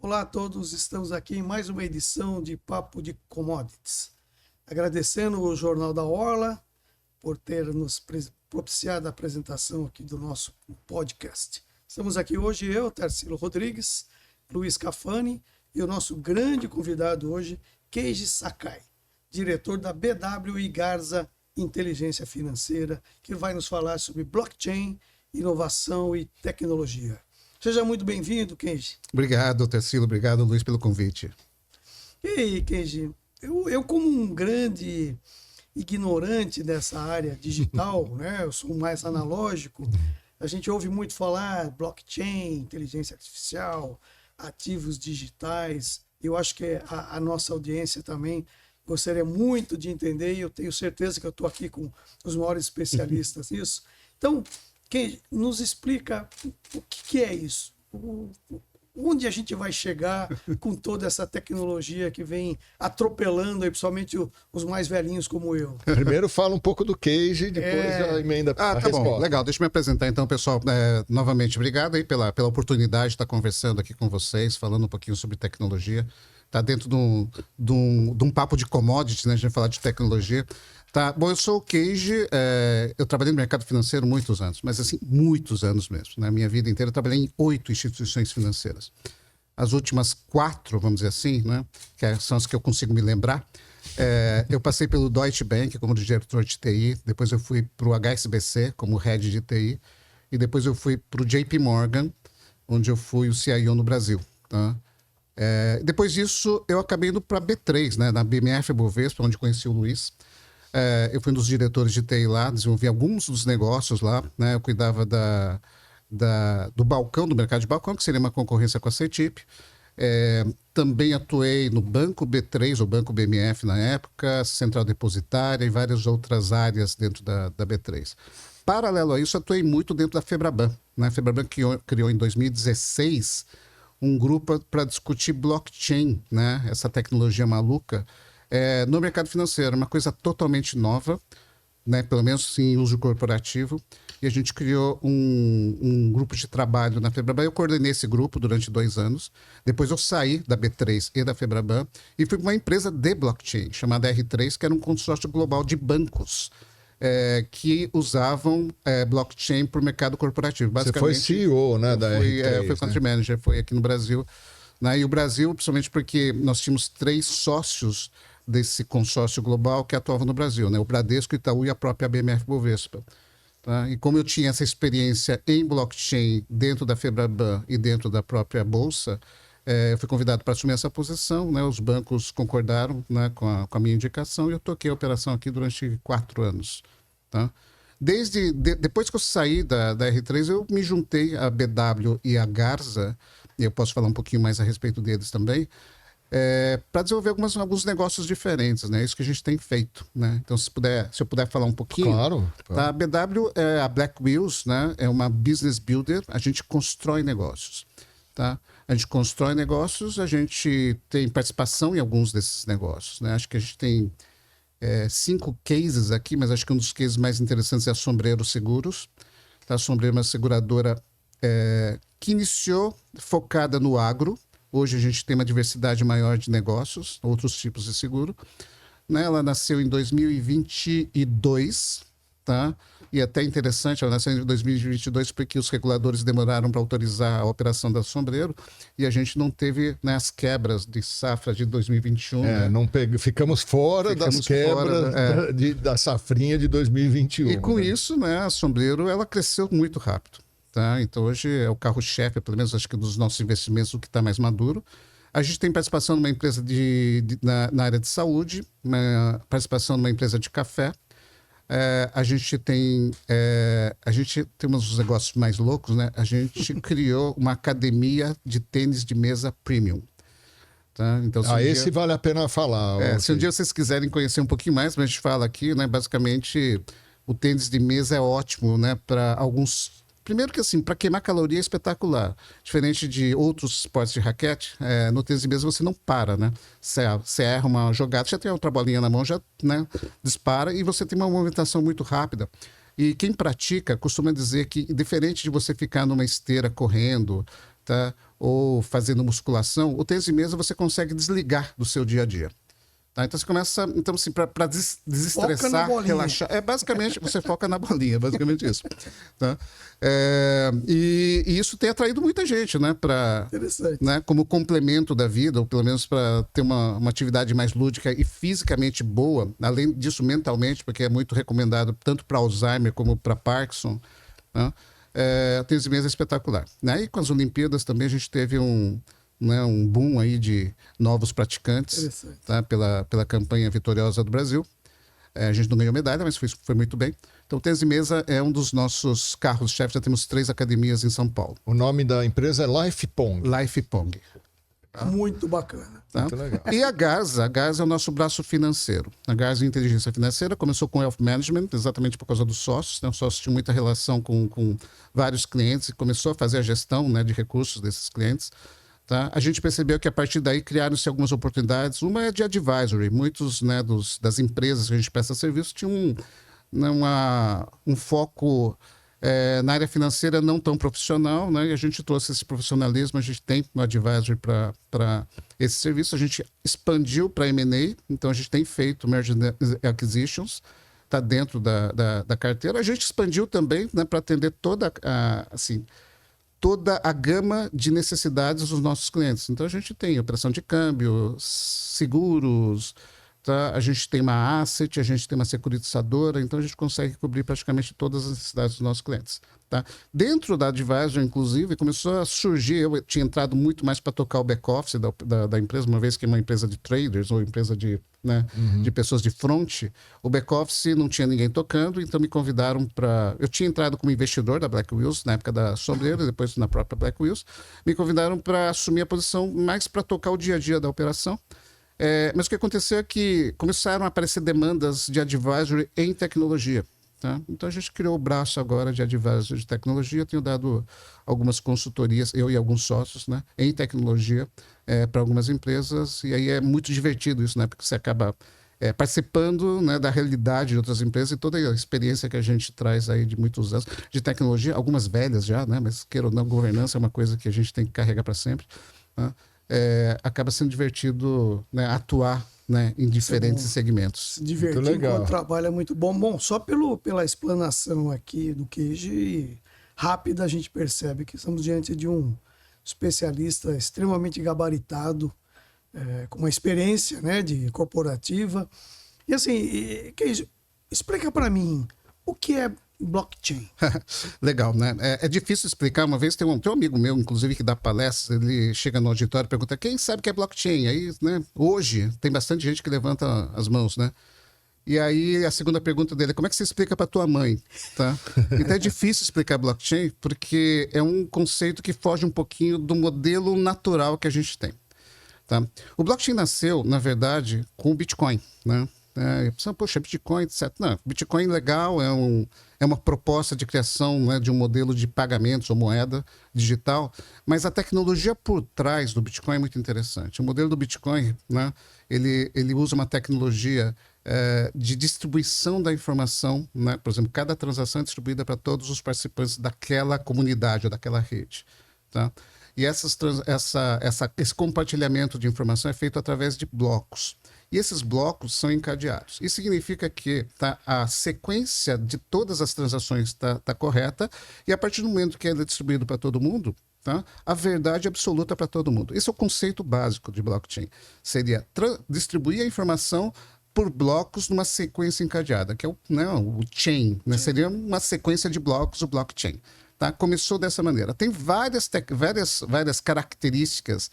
Olá a todos, estamos aqui em mais uma edição de Papo de Commodities. Agradecendo o Jornal da Orla por ter nos propiciado a apresentação aqui do nosso podcast. Estamos aqui hoje eu, Tarsilo Rodrigues, Luiz Cafani e o nosso grande convidado hoje, Keiji Sakai, diretor da BW Garza Inteligência Financeira, que vai nos falar sobre blockchain, inovação e tecnologia. Seja muito bem-vindo, Keiji. Obrigado, Tarsilo. Obrigado, Luiz, pelo convite. E aí, Keiji, eu como um grande ignorante dessa área digital, né? Eu sou mais analógico, a gente ouve muito falar blockchain, inteligência artificial, ativos digitais. Eu acho que a nossa audiência também gostaria muito de entender, e eu tenho certeza que eu estou aqui com os maiores especialistas nisso. Então, Keiji, nos explica o que é isso? Onde a gente vai chegar com toda essa tecnologia que vem atropelando, aí, principalmente os mais velhinhos como eu? Primeiro fala um pouco do Keiji, depois a emenda a Tá resposta. bom, legal. Deixa eu me apresentar então, pessoal. Novamente, obrigado aí pela oportunidade de estar conversando aqui com vocês, falando um pouquinho sobre tecnologia. Tá dentro de um papo de commodities, né? A gente vai falar de tecnologia. Tá, bom, eu sou o Keiji, eu trabalhei no mercado financeiro muitos anos, mas assim, muitos anos mesmo. Na minha vida inteira eu trabalhei em 8 instituições financeiras. As últimas 4, vamos dizer assim, né, são as que eu consigo me lembrar, eu passei pelo Deutsche Bank como diretor de TI, depois eu fui para o HSBC como head de TI, e depois eu fui para o JP Morgan, onde eu fui o CIO no Brasil. Tá? Depois disso, eu acabei indo para a B3, né, na BMF Bovespa, onde conheci o Luiz. Eu fui um dos diretores de TI lá, desenvolvi alguns dos negócios lá, né? Eu cuidava do balcão, do mercado de balcão, que seria uma concorrência com a CETIP. Também atuei no Banco B3, ou Banco BMF na época, Central Depositária e várias outras áreas dentro da B3. Paralelo a isso, atuei muito dentro da Febraban. Né? A Febraban criou em 2016 um grupo para discutir blockchain, né? Essa tecnologia maluca, no mercado financeiro, uma coisa totalmente nova, né? Pelo menos em uso corporativo, e a gente criou um grupo de trabalho na Febraban. Eu coordenei esse grupo durante 2 anos, depois eu saí da B3 e da Febraban e fui para uma empresa de blockchain, chamada R3, que era um consórcio global de bancos, que usavam blockchain para o mercado corporativo. Você foi CEO, né, da R3, eu fui country manager, foi aqui no Brasil. Né? E o Brasil, principalmente porque nós tínhamos 3 sócios desse consórcio global que atuavam no Brasil, né? O Bradesco, Itaú e a própria BMF Bovespa. Tá? E como eu tinha essa experiência em blockchain dentro da Febraban e dentro da própria Bolsa, eu fui convidado para assumir essa posição, né? Os bancos concordaram, né, com a minha indicação e eu toquei a operação aqui durante 4 anos. Tá? Depois que eu saí da R3, eu me juntei à BW e à Garza, e eu posso falar um pouquinho mais a respeito deles também, para desenvolver alguns negócios diferentes, né? Isso que a gente tem feito, né? Então, se eu puder falar um pouquinho. Claro. Tá? A BW é a Black Wheels, né? É uma business builder, a gente constrói negócios. Tá? A gente constrói negócios, a gente tem participação em alguns desses negócios, né? Acho que a gente tem 5 cases aqui, mas acho que um dos cases mais interessantes é a Sombreiro Seguros. Tá? A Sombreiro é uma seguradora que iniciou focada no agro. Hoje a gente tem uma diversidade maior de negócios, outros tipos de seguro. Né? Ela nasceu em 2022, tá? E até interessante, ela nasceu em 2022 porque os reguladores demoraram para autorizar a operação da Sombreiro e a gente não teve, né, as quebras de safra de 2021. Né? Ficamos fora das quebras da safrinha de 2021. E com isso, né, a Sombreiro ela cresceu muito rápido. Tá? Então hoje é o carro-chefe, pelo menos acho que dos nossos investimentos, o que está mais maduro. A gente tem participação numa empresa na área de saúde, uma participação numa empresa de café. A gente tem uns negócios mais loucos, né? A gente criou uma academia de tênis de mesa premium. Tá? Então, esse vale a pena falar. Se um dia vocês quiserem conhecer um pouquinho mais, a gente fala aqui, né? Basicamente, o tênis de mesa é ótimo, né? Para alguns. Primeiro que assim, para queimar caloria é espetacular. Diferente de outros esportes de raquete, no tênis de mesa você não para, né? Você erra uma jogada, já tem outra bolinha na mão, já, né, dispara e você tem uma movimentação muito rápida. E quem pratica costuma dizer que, diferente de você ficar numa esteira correndo, tá? Ou fazendo musculação, o tênis de mesa você consegue desligar do seu dia a dia. Tá? Então você começa, então, assim, para desestressar, relaxar. Basicamente, você foca na bolinha, basicamente isso. Tá? E isso tem atraído muita gente, né? Interessante. Né, como complemento da vida, ou pelo menos para ter uma atividade mais lúdica e fisicamente boa, além disso, mentalmente, porque é muito recomendado tanto para Alzheimer como para Parkinson. Né? O tênis de mesa é espetacular. Né? E com as Olimpíadas também a gente teve um boom aí de novos praticantes, tá? pela campanha vitoriosa do Brasil. A gente não ganhou medalha, mas foi muito bem. Então, o tênis de mesa é um dos nossos carros-chefe. Já temos 3 academias em São Paulo. O nome da empresa é Life Pong. Life Pong. Muito bacana. Tá? Muito legal. E a Garza é o nosso braço financeiro. A Garza Inteligência Financeira começou com Wealth Management, exatamente por causa dos sócios. Né? Os sócios tinham muita relação com vários clientes e começou a fazer a gestão, né, de recursos desses clientes. Tá? A gente percebeu que a partir daí criaram-se algumas oportunidades. Uma é de advisory. Muitos, né, das empresas que a gente presta serviço tinham um foco na área financeira não tão profissional, né? E a gente trouxe esse profissionalismo, a gente tem no advisory para esse serviço. A gente expandiu para M&A, então a gente tem feito merger acquisitions, está dentro da carteira. A gente expandiu também, né, para atender toda a gama de necessidades dos nossos clientes. Então, a gente tem operação de câmbio, seguros, tá? A gente tem uma asset, a gente tem uma securitizadora, então a gente consegue cobrir praticamente todas as necessidades dos nossos clientes. Tá? Dentro da Advisor, inclusive, começou a surgir, eu tinha entrado muito mais para tocar o back-office da empresa, uma vez que é uma empresa de traders ou empresa de pessoas de front, o back-office não tinha ninguém tocando, então me convidaram para... Eu tinha entrado como investidor da Black Wheels, na época da Sombreira, depois na própria Black Wheels, me convidaram para assumir a posição mais para tocar o dia a dia da operação. Mas o que aconteceu é que começaram a aparecer demandas de advisory em tecnologia. Tá? Então a gente criou o braço agora de advisory de tecnologia. Tenho dado algumas consultorias, eu e alguns sócios, né, em tecnologia para algumas empresas. E aí é muito divertido isso, né, porque você acaba participando, né, da realidade de outras empresas e toda a experiência que a gente traz aí de muitos anos de tecnologia, algumas velhas já, né, mas queira ou não, governança é uma coisa que a gente tem que carregar para sempre. Né? Acaba sendo divertido, né, atuar, né, em diferentes segmentos. Se divertir enquanto trabalho é muito bom. Bom, só pela explanação aqui do QG, rápida, a gente percebe que estamos diante de um especialista extremamente gabaritado, com uma experiência, né, de corporativa. E assim, QG, explica para mim, o que é blockchain? Legal, né? É difícil explicar. Uma vez tem um amigo meu, inclusive, que dá palestras, ele chega no auditório e pergunta: quem sabe o que é blockchain? Aí, né, hoje tem bastante gente que levanta as mãos, né? E aí a segunda pergunta dele é: como é que você explica para tua mãe? Tá? Então é difícil explicar blockchain porque é um conceito que foge um pouquinho do modelo natural que a gente tem. Tá? O blockchain nasceu, na verdade, com o Bitcoin, né? Poxa, Bitcoin, etc. Não, Bitcoin legal, é uma proposta de criação, né, de um modelo de pagamentos ou moeda digital, mas a tecnologia por trás do Bitcoin é muito interessante. O modelo do Bitcoin, né, ele usa uma tecnologia de distribuição da informação, né? Por exemplo, cada transação é distribuída para todos os participantes daquela comunidade ou daquela rede. Tá? E esse compartilhamento de informação é feito através de blocos. E esses blocos são encadeados. Isso significa que a sequência de todas as transações está correta e a partir do momento que ela é distribuído para todo mundo, tá, a verdade absoluta para todo mundo. Esse é o conceito básico de blockchain. Seria distribuir a informação por blocos numa sequência encadeada, que é o chain, né? Seria uma sequência de blocos, o blockchain. Tá? Começou dessa maneira. Tem várias características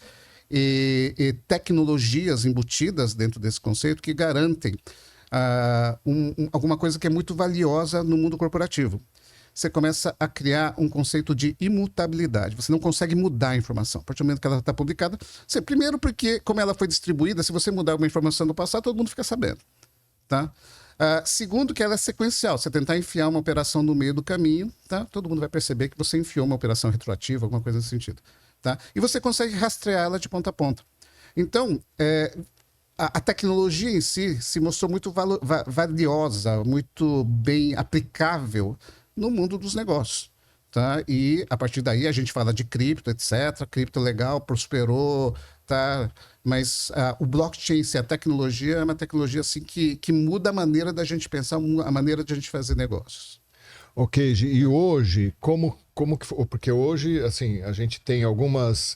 e tecnologias embutidas dentro desse conceito que garantem alguma coisa que é muito valiosa no mundo corporativo. Você começa a criar um conceito de imutabilidade. Você não consegue mudar a informação. A partir do momento que ela está publicada, primeiro porque, como ela foi distribuída, se você mudar uma informação do passado, todo mundo fica sabendo. Tá? Segundo, que ela é sequencial. Você tentar enfiar uma operação no meio do caminho, tá? Todo mundo vai perceber que você enfiou uma operação retroativa, alguma coisa nesse sentido. Tá? E você consegue rastrear ela de ponta a ponta. Então, a tecnologia em si se mostrou muito valiosa, muito bem aplicável no mundo dos negócios. tá? E a partir daí a gente fala de cripto, etc. Cripto legal, prosperou, tá? Mas o blockchain, a tecnologia, é uma tecnologia assim, que muda a maneira da gente pensar, a maneira de a gente fazer negócios. Ok, e hoje, como que... Porque hoje, assim, a gente tem algumas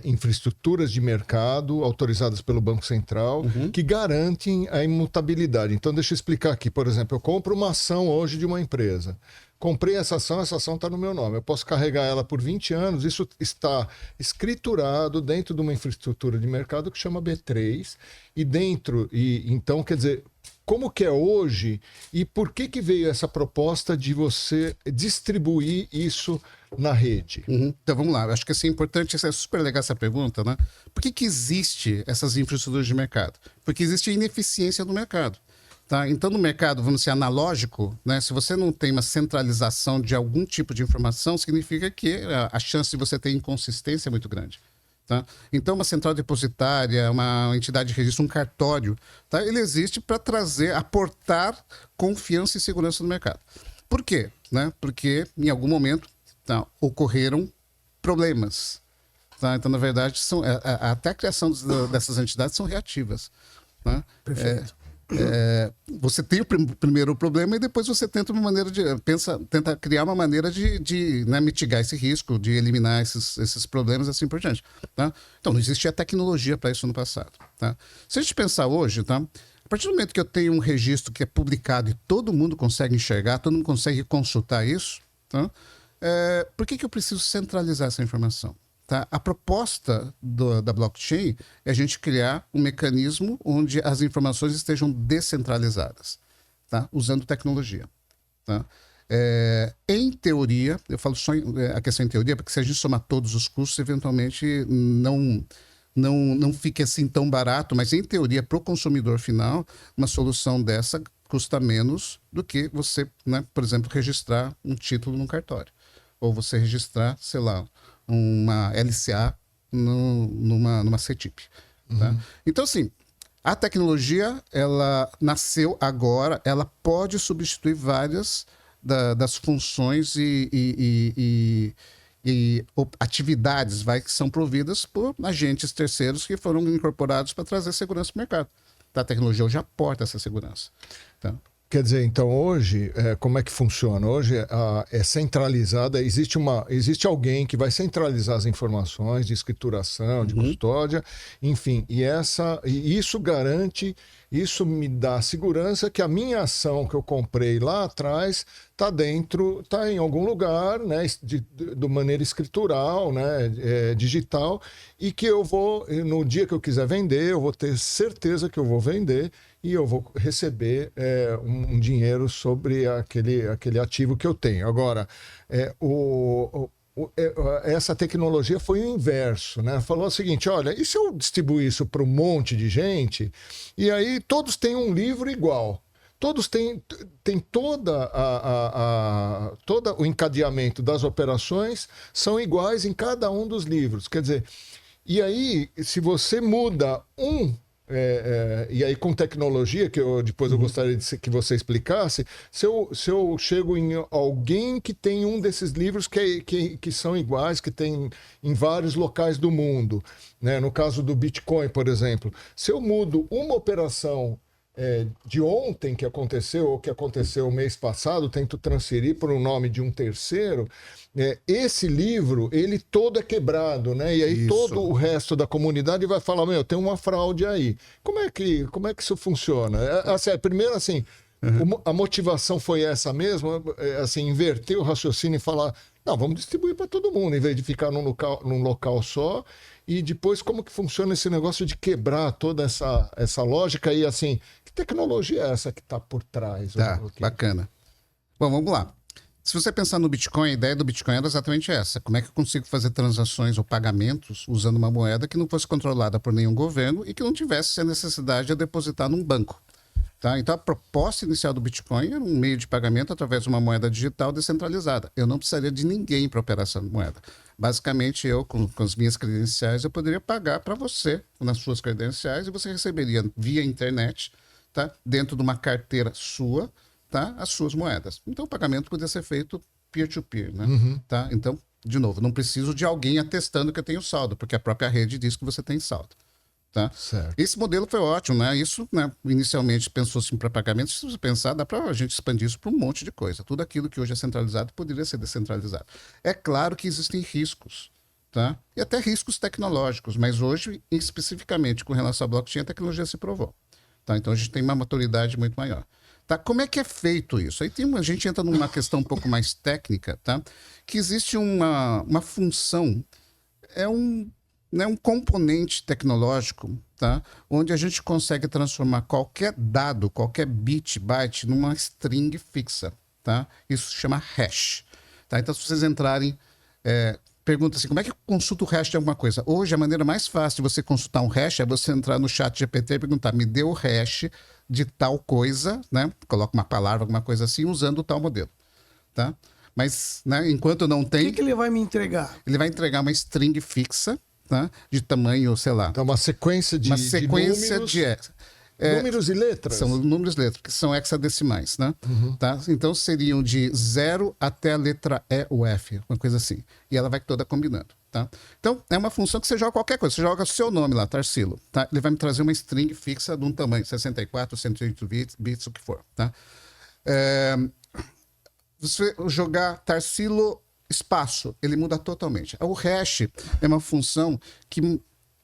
infraestruturas de mercado autorizadas pelo Banco Central que garantem a imutabilidade. Então, deixa eu explicar aqui. Por exemplo, eu compro uma ação hoje de uma empresa. Comprei essa ação está no meu nome. Eu posso carregar ela por 20 anos. Isso está escriturado dentro de uma infraestrutura de mercado que chama B3. Então, quer dizer... Como que é hoje e por que veio essa proposta de você distribuir isso na rede? Então vamos lá, acho que assim, é importante, é super legal essa pergunta, né? Por que existe essas infraestruturas de mercado? Porque existe ineficiência no mercado. Tá? Então, no mercado, vamos dizer, analógico, né? Se você não tem uma centralização de algum tipo de informação, significa que a chance de você ter inconsistência é muito grande. Tá? Então, uma central depositária, uma entidade de registro, um cartório, tá? Ele existe para aportar confiança e segurança no mercado. Por quê? Né? Porque, em algum momento, tá, ocorreram problemas. Tá? Então, na verdade, até a criação dessas entidades são reativas. Tá? Perfeito. Você tem o primeiro problema e depois você tenta tenta criar uma maneira de né, mitigar esse risco, de eliminar esses problemas e assim por diante. Tá? Então, não existia tecnologia para isso no passado. Tá? Se a gente pensar hoje, tá? A partir do momento que eu tenho um registro que é publicado e todo mundo consegue enxergar, todo mundo consegue consultar isso, tá? Por que eu preciso centralizar essa informação? Tá? A proposta da blockchain é a gente criar um mecanismo onde as informações estejam descentralizadas, tá? Usando tecnologia. Tá? Em teoria, eu falo só a questão em teoria, porque se a gente somar todos os custos, eventualmente não fica assim tão barato, mas em teoria, para o consumidor final, uma solução dessa custa menos do que você, né, por exemplo, registrar um título num cartório. Ou você registrar, sei lá, uma LCA numa CETIP. Tá? Então, assim, a tecnologia, ela nasceu agora, ela pode substituir várias das funções e atividades que são providas por agentes terceiros que foram incorporados para trazer segurança para o mercado. Tá? A tecnologia hoje aporta essa segurança. Tá? Quer dizer, então hoje, como é que funciona? Hoje é centralizada, existe alguém que vai centralizar as informações de escrituração, de custódia, enfim, e isso garante, isso me dá segurança que a minha ação que eu comprei lá atrás está em algum lugar, né, de maneira escritural, né, digital, e que eu vou, no dia que eu quiser vender, eu vou ter certeza que eu vou vender e eu vou receber um dinheiro sobre aquele ativo que eu tenho. Agora, essa tecnologia foi o inverso, né? Falou o seguinte, olha, e se eu distribuir isso para um monte de gente, e aí todos têm um livro igual? Todos têm todo o encadeamento das operações são iguais em cada um dos livros. Quer dizer, e aí, se você muda e aí com tecnologia, que depois eu gostaria que você explicasse, se eu chego em alguém que tem um desses livros que são iguais, que tem em vários locais do mundo, né? No caso do Bitcoin, por exemplo, se eu mudo uma operação de ontem que aconteceu, ou que aconteceu o mês passado, tento transferir para o nome de um terceiro, esse livro, ele todo é quebrado, né? E aí Isso. todo o resto da comunidade vai falar, tem uma fraude aí. Como é que isso funciona? Primeiro, assim, a motivação foi essa mesmo, assim, inverter o raciocínio e falar, não, vamos distribuir para todo mundo, em vez de ficar num local só. E depois, como que funciona esse negócio de quebrar toda essa lógica e, assim, que tecnologia é essa que está por trás? Tá, bacana. Bom, vamos lá. Se você pensar no Bitcoin, a ideia do Bitcoin era exatamente essa. Como é que eu consigo fazer transações ou pagamentos usando uma moeda que não fosse controlada por nenhum governo e que não tivesse a necessidade de depositar num banco? Tá? Então, a proposta inicial do Bitcoin era um meio de pagamento através de uma moeda digital descentralizada. Eu não precisaria de ninguém para operar essa moeda. Basicamente, eu, com as minhas credenciais, eu poderia pagar para você nas suas credenciais e você receberia via internet, tá? Dentro de uma carteira sua, tá? As suas moedas. Então, o pagamento poderia ser feito peer-to-peer, né? Tá? Então, de novo, não preciso de alguém atestando que eu tenho saldo, porque a própria rede diz que você tem saldo. Tá? Certo. Esse modelo foi ótimo, né? Isso, né, inicialmente pensou-se para pagamento. Se você pensar, dá para a gente expandir isso para um monte de coisa. Tudo aquilo que hoje é centralizado poderia ser descentralizado. É claro que existem riscos, tá? E até riscos tecnológicos, mas hoje, especificamente com relação à blockchain, a tecnologia se provou. Tá? Então a gente tem uma maturidade muito maior. Tá? Como é que é feito isso? Aí a gente entra numa questão um pouco mais técnica, tá? Que existe uma função, né, um componente tecnológico, tá? Onde a gente consegue transformar qualquer dado, qualquer bit, byte, numa string fixa. Tá? Isso se chama hash. Tá? Então, se vocês entrarem, pergunta assim, como é que eu consulto o hash de alguma coisa? Hoje, a maneira mais fácil de você consultar um hash é você entrar no chat GPT e perguntar, me dê o hash de tal coisa, né? Coloca uma palavra, alguma coisa assim, usando tal modelo. Tá? Mas, né, enquanto não O tem... que ele vai me entregar? Ele vai entregar uma string fixa, tá? De tamanho, sei lá. Então, uma sequência de números, números e letras. São números e letras, que são hexadecimais, né? Tá? Então seriam de 0 até a letra E ou F, uma coisa assim. E ela vai toda combinando, tá? Então, é uma função que você joga qualquer coisa. Você joga o seu nome lá, Tarsilo, tá? Ele vai me trazer uma string fixa de um tamanho, 64, 108 bits, o que for, tá? Você jogar Tarsilo espaço, ele muda totalmente. O hash é uma função que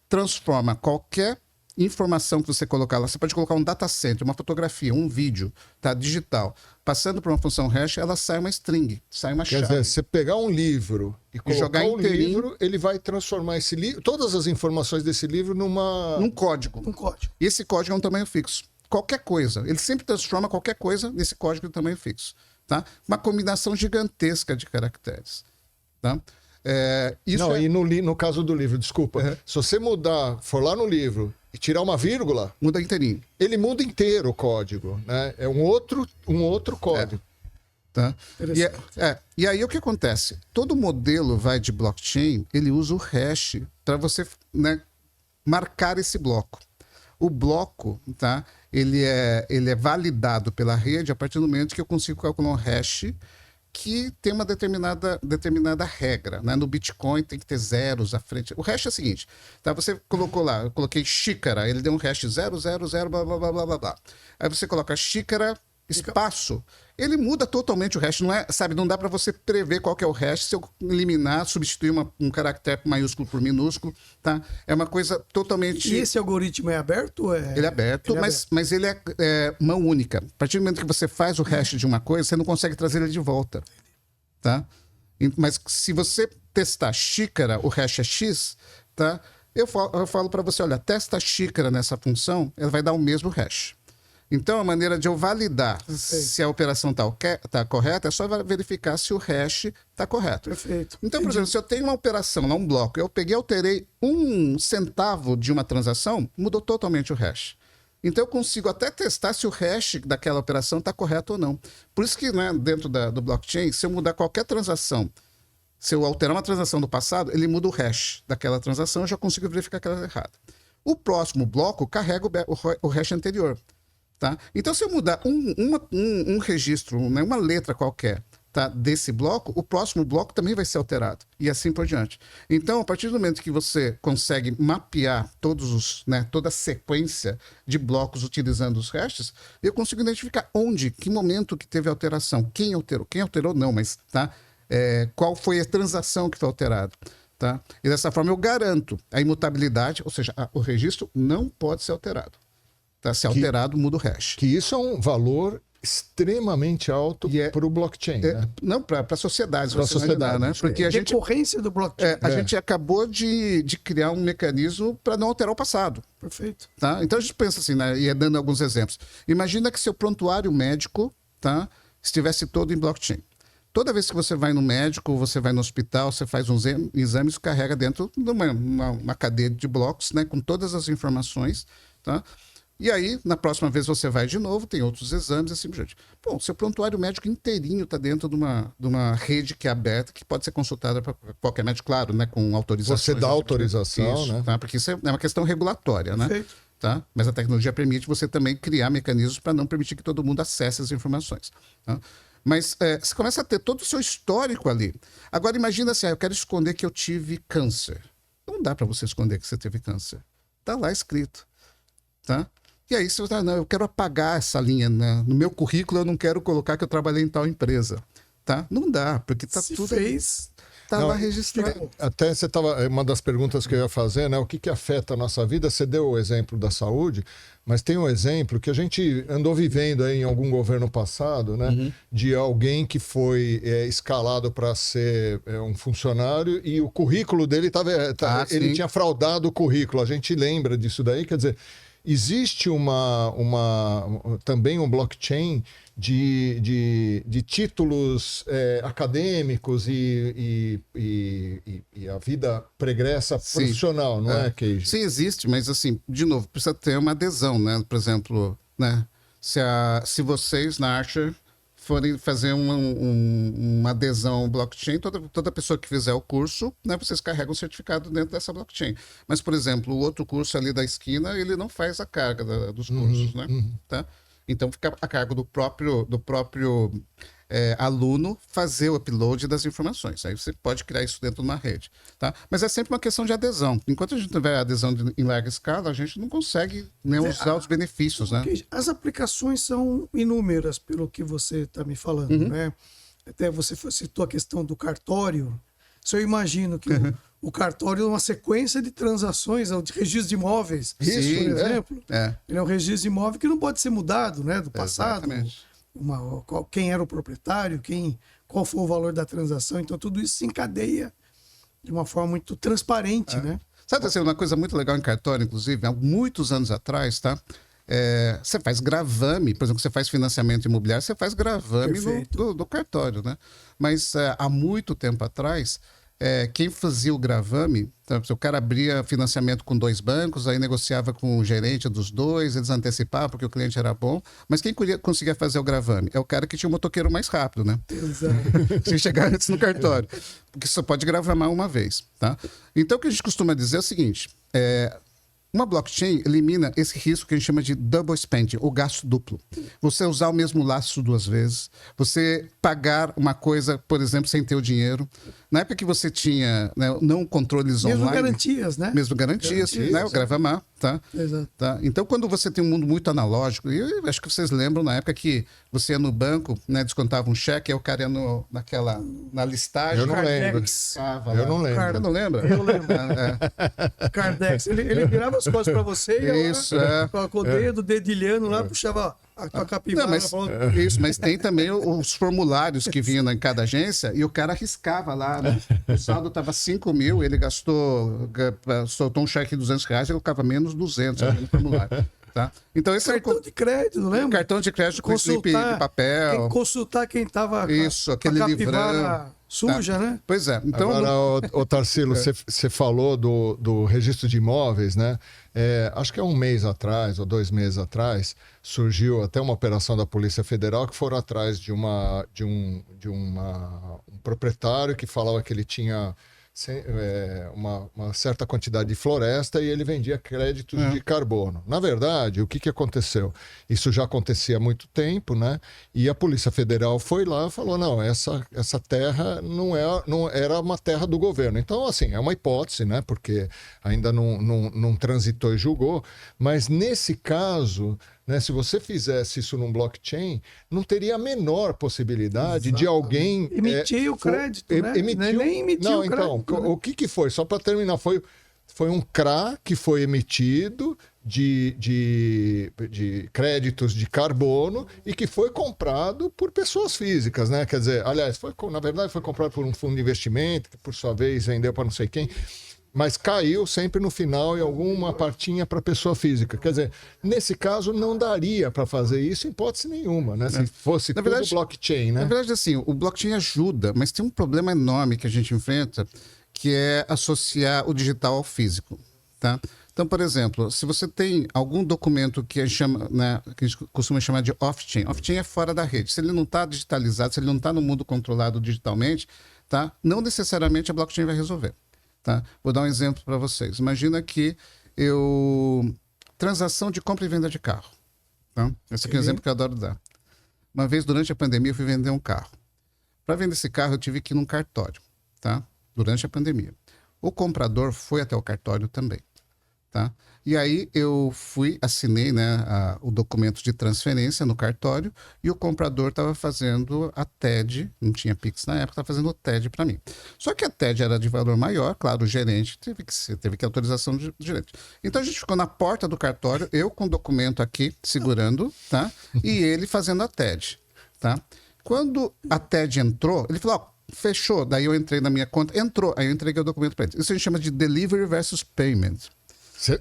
transforma qualquer informação que você colocar lá. Você pode colocar um data center, uma fotografia, um vídeo, tá, digital. Passando por uma função hash, ela sai uma string, sai uma chave. Quer dizer, você pegar um livro e colocar jogar o inteirinho, livro, ele vai transformar esse livro, todas as informações desse livro num código. Um código. E esse código é um tamanho fixo. Qualquer coisa. Ele sempre transforma qualquer coisa nesse código de tamanho fixo. Tá? Uma combinação gigantesca de caracteres. Tá? Não, e no caso do livro, desculpa. Se você for lá no livro e tirar uma vírgula, muda inteirinho. Ele muda inteiro o código, né? É um outro código. Tá? E aí o que acontece? Todo modelo de blockchain, ele usa o hash para você, né, marcar esse bloco. O bloco, tá? Ele é validado pela rede a partir do momento que eu consigo calcular um hash que tem uma determinada regra, né? No Bitcoin tem que ter zeros à frente. O hash é o seguinte, tá? Você colocou lá, eu coloquei xícara, ele deu um hash 000, blá, blá, blá, blá, blá, blá. Aí você coloca xícara, espaço, ele muda totalmente o hash, não é, sabe, não dá para você prever qual que é o hash se eu eliminar, substituir um caractere maiúsculo por minúsculo, tá? É uma coisa totalmente... E esse algoritmo é aberto? Ou é... Ele é aberto, mas ele é mão única. A partir do momento que você faz o hash de uma coisa, você não consegue trazer ele de volta, tá? Mas se você testar xícara, o hash é X, tá? Eu falo para você, olha, testa a xícara nessa função, ela vai dar o mesmo hash. Então, a maneira de eu validar se a operação está correta é só verificar se o hash está correto. Perfeito. Então, por exemplo, se eu tenho uma operação, um bloco, eu alterei 1 centavo de uma transação, mudou totalmente o hash. Então, eu consigo até testar se o hash daquela operação está correto ou não. Por isso que, né, dentro do blockchain, se eu mudar qualquer transação, se eu alterar uma transação do passado, ele muda o hash daquela transação, eu já consigo verificar que ela é errada. O próximo bloco carrega o hash anterior. Tá? Então, se eu mudar um registro, né, uma letra qualquer, tá, desse bloco, o próximo bloco também vai ser alterado. E assim por diante. Então, a partir do momento que você consegue mapear toda a sequência de blocos utilizando os hashes, eu consigo identificar que momento que teve alteração, quem alterou não, mas tá, qual foi a transação que foi alterada. Tá? E dessa forma eu garanto a imutabilidade, ou seja, o registro não pode ser alterado. Tá? Se alterado, muda o hash. Que isso é um valor extremamente alto para o blockchain. Né? Não, para a sociedade. Para a sociedade, né? Porque a decorrência do blockchain. A gente acabou de criar um mecanismo para não alterar o passado. Perfeito. Tá? Então a gente pensa assim, né? E dando alguns exemplos. Imagina que seu prontuário médico, tá, estivesse todo em blockchain. Toda vez que você vai no médico, você vai no hospital, você faz uns exames, carrega dentro de uma cadeia de blocos, né, com todas as informações, tá? E aí, na próxima vez você vai de novo, tem outros exames, assim por diante. Bom, seu prontuário médico inteirinho está dentro de uma rede que é aberta, que pode ser consultada para qualquer médico, claro, né, com autorização. Você dá autorização, né? Tá? Porque isso é uma questão regulatória, né? Perfeito. Tá? Mas a tecnologia permite você também criar mecanismos para não permitir que todo mundo acesse as informações. Tá? Mas você começa a ter todo o seu histórico ali. Agora imagina assim, eu quero esconder que eu tive câncer. Não dá para você esconder que você teve câncer. Tá lá escrito, tá? E aí você fala, não, eu quero apagar essa linha, né? No meu currículo eu não quero colocar que eu trabalhei em tal empresa, tá? Não dá, porque tá Se tudo fez, tá Não, lá registrado. Até você estava. Uma das perguntas que eu ia fazer, né? O que afeta a nossa vida? Você deu o exemplo da saúde, mas tem um exemplo que a gente andou vivendo aí em algum governo passado, né? De alguém que foi escalado para ser um funcionário e o currículo dele ele sim. tinha fraudado o currículo. A gente lembra disso daí, quer dizer. Existe também um blockchain de títulos acadêmicos e a vida pregressa profissional, não é, Keiji? Sim, existe, mas assim, de novo, precisa ter uma adesão, né? Por exemplo, né? Se vocês na Archer forem fazer uma adesão ao blockchain, toda pessoa que fizer o curso, né, vocês carregam o certificado dentro dessa blockchain. Mas, por exemplo, o outro curso ali da esquina, ele não faz a carga dos cursos, né? Tá? Então, fica a cargo do próprio aluno fazer o upload das informações. Aí você pode criar isso dentro de uma rede. Tá? Mas é sempre uma questão de adesão. Enquanto a gente tiver adesão em larga escala, a gente não consegue nem usar os benefícios. Né? As aplicações são inúmeras, pelo que você está me falando, né? Até você citou a questão do cartório. Se eu imagino que o cartório é uma sequência de transações, ou de registro de imóveis, por exemplo. Ele é um registro de imóvel que não pode ser mudado, né? Do passado. Exatamente. Quem era o proprietário, qual foi o valor da transação. Então, tudo isso se encadeia de uma forma muito transparente, né? Sabe assim, uma coisa muito legal em cartório, inclusive, há muitos anos atrás, tá? Você faz gravame, por exemplo, você faz financiamento imobiliário, você faz gravame do cartório, né? Mas há muito tempo atrás, quem fazia o gravame, então, o cara abria financiamento com 2 bancos, aí negociava com o gerente dos 2, eles antecipavam porque o cliente era bom, mas quem conseguia fazer o gravame? É o cara que tinha o motoqueiro mais rápido, né? Exato. Sem chegar antes no cartório, porque só pode gravamar uma vez, tá? Então, o que a gente costuma dizer é o seguinte, uma blockchain elimina esse risco que a gente chama de double spending, ou gasto duplo. Você usar o mesmo laço 2 vezes, você pagar uma coisa, por exemplo, sem ter o dinheiro. Na época que você tinha, né, não controles Mesmo online... garantias, né? Mesmo garantias, né? O gravamar, tá? Exato. Tá? Então, quando você tem um mundo muito analógico, e eu acho que vocês lembram na época que você ia no banco, né, descontava um cheque, aí o cara ia na listagem... Eu não lembro. Eu não lembro. Você não lembra? Eu lembro. Cardex, ele virava as coisas para você e Isso, colocou o dedo, dedilhando lá, puxava a capivara. Não, mas tem também os formulários que vinham em cada agência e o cara arriscava lá, né? O saldo estava 5 mil, ele soltou um cheque de R$200, ele colocava menos 200 no formulário. Tá? Então, esse cartão de crédito, lembra? Cartão de crédito com slip de papel. Consultar quem estava com aquele livrão suja, né? Pois é. Então, agora, Tarsilo, você falou do registro de imóveis, né? Acho que há 1 mês atrás, ou 2 meses atrás, surgiu até uma operação da Polícia Federal que foram atrás de um proprietário que falava que ele tinha uma certa quantidade de floresta e ele vendia créditos de carbono. Na verdade, o que aconteceu? Isso já acontecia há muito tempo, né? E a Polícia Federal foi lá e falou, não, essa terra não era uma terra do governo. Então, assim, é uma hipótese, né? Porque ainda não transitou e julgou. Mas nesse caso... Né, se você fizesse isso num blockchain, não teria a menor possibilidade de alguém... Emitir o crédito, né? Nem emitir o crédito. Então, o que foi? Só para terminar, foi um CRA que foi emitido de créditos de carbono e que foi comprado por pessoas físicas, né? Quer dizer, aliás, na verdade foi comprado por um fundo de investimento, que por sua vez vendeu para não sei quem... Mas caiu sempre no final em alguma partinha para pessoa física. Quer dizer, nesse caso não daria para fazer isso em hipótese nenhuma, né? Se fosse tudo blockchain, né? Na verdade, assim, o blockchain ajuda, mas tem um problema enorme que a gente enfrenta, que é associar o digital ao físico, tá? Então, por exemplo, se você tem algum documento que a gente costuma chamar de off-chain, off-chain é fora da rede. Se ele não está digitalizado, se ele não está no mundo controlado digitalmente, tá? Não necessariamente a blockchain vai resolver. Tá? Vou dar um exemplo para vocês. Imagina que transação de compra e venda de carro. Tá? Esse aqui é um exemplo que eu adoro dar. Uma vez, durante a pandemia, eu fui vender um carro. Para vender esse carro, eu tive que ir num cartório, tá? Durante a pandemia. O comprador foi até o cartório também, tá? E aí eu assinei, né, o documento de transferência no cartório e o comprador estava fazendo a TED, não tinha Pix na época, estava fazendo o TED para mim. Só que a TED era de valor maior, claro, o gerente teve que autorização do gerente. Então a gente ficou na porta do cartório, eu com o documento aqui segurando, tá? E ele fazendo a TED, tá? Quando a TED entrou, ele falou, ó, fechou. Daí eu entrei na minha conta, entrou, aí eu entreguei o documento para ele. Isso a gente chama de delivery versus payment.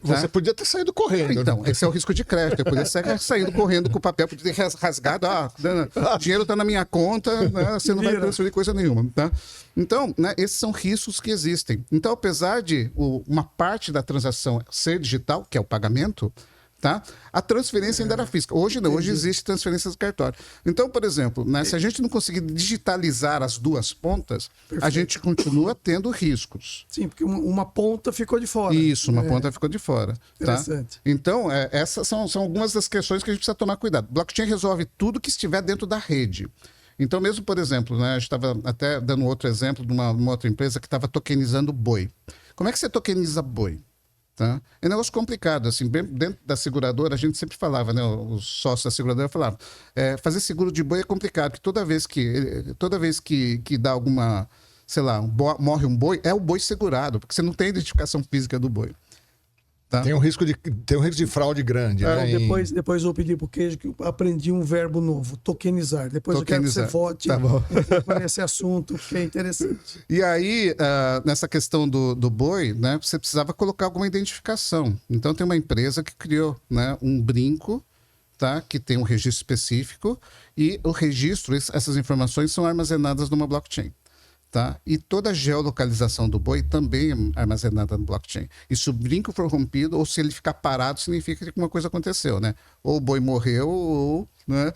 Você podia ter saído correndo. Então, esse é o risco de crédito. Eu podia ter saído correndo com o papel, podia ter rasgado. O dinheiro está na minha conta, né, você não vai transferir coisa nenhuma. Tá? Então, né, esses são riscos que existem. Então, apesar de uma parte da transação ser digital, que é o pagamento, tá? A transferência ainda era física. Hoje não, hoje existe transferência do cartório. Então, por exemplo, né, se a gente não conseguir digitalizar as duas pontas, a gente continua tendo riscos. Sim, porque uma ponta ficou de fora. Isso, uma ponta ficou de fora. Interessante. Tá? Então, essas são algumas das questões que a gente precisa tomar cuidado. Blockchain resolve tudo que estiver dentro da rede. Então, mesmo, por exemplo, né, a gente estava até dando outro exemplo de uma outra empresa que estava tokenizando boi. Como é que você tokeniza boi? Tá? É um negócio complicado, assim, dentro da seguradora a gente sempre falava, né, os sócios da seguradora falavam, fazer seguro de boi é complicado, porque toda vez que dá alguma, sei lá, morre um boi, é o boi segurado, porque você não tem identificação física do boi. Tá? Tem um risco de fraude grande. Né? Depois eu pedi pro Queijo que eu aprendi um verbo novo, tokenizar. Depois tokenizar. Eu quero que você volte para esse assunto, que é interessante. E aí, nessa questão do boi, né, você precisava colocar alguma identificação. Então tem uma empresa que criou, né, um brinco, tá, que tem um registro específico, e o registro, essas informações são armazenadas numa blockchain. Tá? E toda a geolocalização do boi também é armazenada no blockchain. E se o brinco for rompido, ou se ele ficar parado, significa que uma coisa aconteceu, né? Ou o boi morreu, ou... Né?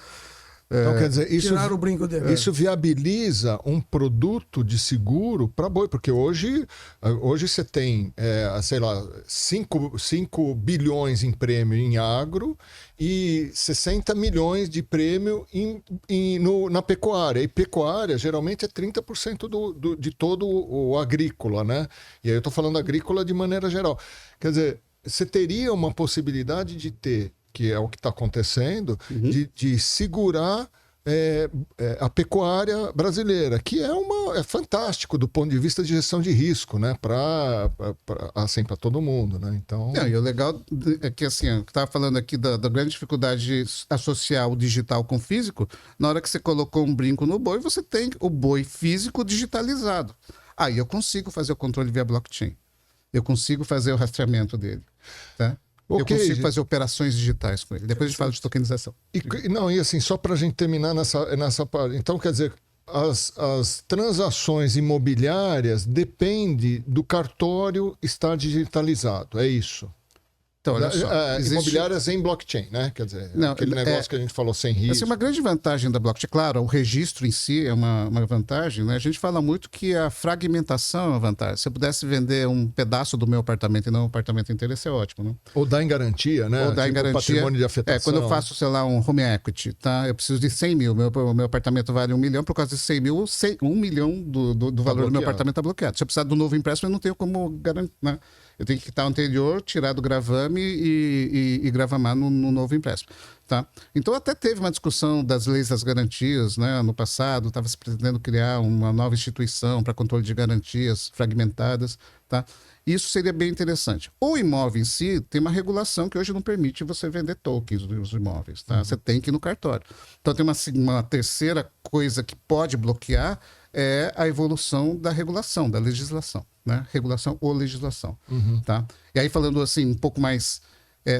Então, quer dizer, tiraram o brinco dele. Isso viabiliza um produto de seguro para boi, porque hoje você tem, sei lá, 5 bilhões em prêmio em agro e 60 milhões de prêmio na pecuária. E pecuária geralmente é 30% de todo o agrícola, né? E aí eu estou falando agrícola de maneira geral. Quer dizer, você teria uma possibilidade de ter, que é o que está acontecendo, de segurar a pecuária brasileira, que é fantástico do ponto de vista de gestão de risco, né? Para todo mundo, né? Então... E o legal é que, assim, eu estava falando aqui da grande dificuldade de associar o digital com o físico. Na hora que você colocou um brinco no boi, você tem o boi físico digitalizado. Aí eu consigo fazer o controle via blockchain. Eu consigo fazer o rastreamento dele, tá? Eu consigo fazer operações digitais com ele. Depois a gente fala de tokenização. E assim, só para a gente terminar nessa parte. Então, quer dizer, as transações imobiliárias dependem do cartório estar digitalizado. É isso. Então, olha só, imobiliárias em blockchain, né? Quer dizer, aquele negócio que a gente falou sem risco. Essa é uma grande vantagem da blockchain. Claro, o registro em si é uma vantagem, né? A gente fala muito que a fragmentação é uma vantagem. Se eu pudesse vender um pedaço do meu apartamento e não um apartamento inteiro, isso é ótimo, né? Ou dar em garantia, né? Ou dar em garantia. Patrimônio de afetação. Quando eu faço, sei lá, um home equity, tá? Eu preciso de 100 mil. Meu apartamento vale 1 milhão, por causa de 100 mil, 1 milhão do valor do meu apartamento está bloqueado. Se eu precisar do novo empréstimo, eu não tenho como garantir, né? Eu tenho que quitar o anterior, tirar do gravame e gravamar no novo empréstimo. Tá? Então até teve uma discussão das leis das garantias, né? No passado, estava se pretendendo criar uma nova instituição para controle de garantias fragmentadas. Tá? Isso seria bem interessante. O imóvel em si tem uma regulação que hoje não permite você vender tokens dos imóveis. Tá? Você tem que ir no cartório. Então tem uma terceira coisa que pode bloquear é a evolução da regulação, da legislação. Né? Regulação ou legislação. Tá? E aí falando assim um pouco mais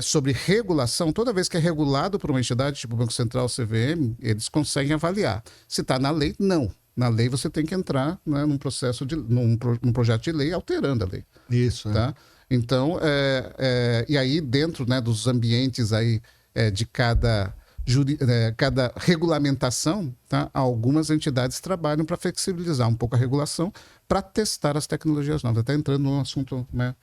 sobre regulação, toda vez que é regulado por uma entidade tipo o Banco Central, CVM, eles conseguem avaliar. Se está na lei, não. Na lei você tem que entrar, né, num projeto de lei alterando a lei. Isso. Tá? Então, e aí dentro, né, dos ambientes aí, de cada cada regulamentação, tá? Algumas entidades trabalham para flexibilizar um pouco a regulação para testar as tecnologias novas. Está entrando num assunto, né,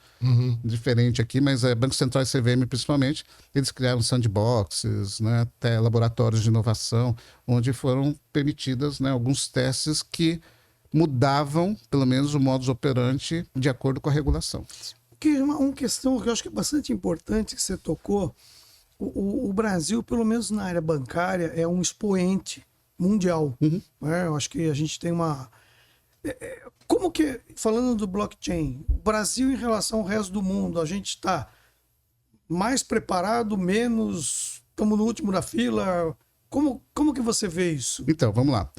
diferente aqui, mas Banco Central e CVM principalmente, eles criaram sandboxes, né, até laboratórios de inovação, onde foram permitidas, né, alguns testes que mudavam, pelo menos, o modus operandi de acordo com a regulação. Uma questão que eu acho que é bastante importante que você tocou, o Brasil, pelo menos na área bancária, é um expoente mundial. Né? Eu acho que a gente tem uma... Como que, falando do blockchain, o Brasil em relação ao resto do mundo, a gente está mais preparado, menos, estamos no último da fila? Como que você vê isso? Então, vamos lá.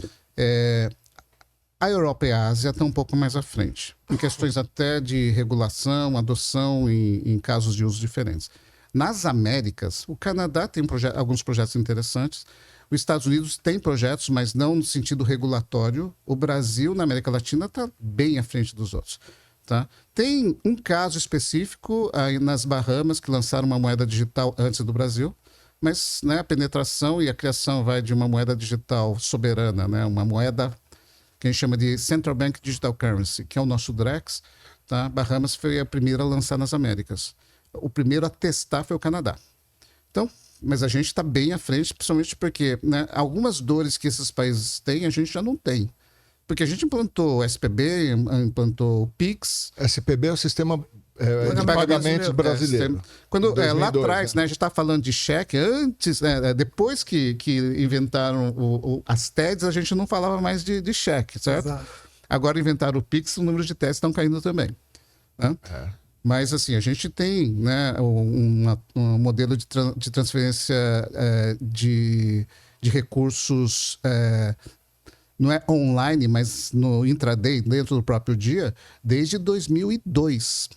A Europa e a Ásia estão um pouco mais à frente, em questões até de regulação, adoção em casos de uso diferentes. Nas Américas, o Canadá tem alguns projetos interessantes, os Estados Unidos tem projetos, mas não no sentido regulatório. O Brasil, na América Latina, está bem à frente dos outros. Tá? Tem um caso específico aí nas Bahamas, que lançaram uma moeda digital antes do Brasil, mas, né, a penetração e a criação vai de uma moeda digital soberana, né, uma moeda que a gente chama de Central Bank Digital Currency, que é o nosso Drex. Tá? Bahamas foi a primeira a lançar nas Américas. O primeiro a testar foi o Canadá. Então, mas a gente está bem à frente, principalmente porque, né, algumas dores que esses países têm, a gente já não tem. Porque a gente implantou o SPB, implantou o PIX. SPB é o sistema de pagamentos brasileiro. Quando 2002, lá atrás, né, a gente está falando de cheque, antes, depois que inventaram as TEDs, a gente não falava mais de cheque, certo? Exato. Agora inventaram o PIX, o número de TEDs estão caindo também. Né? Mas, assim, a gente tem, né, um modelo de transferência de recursos, não é online, mas no intraday, dentro do próprio dia, desde 2002.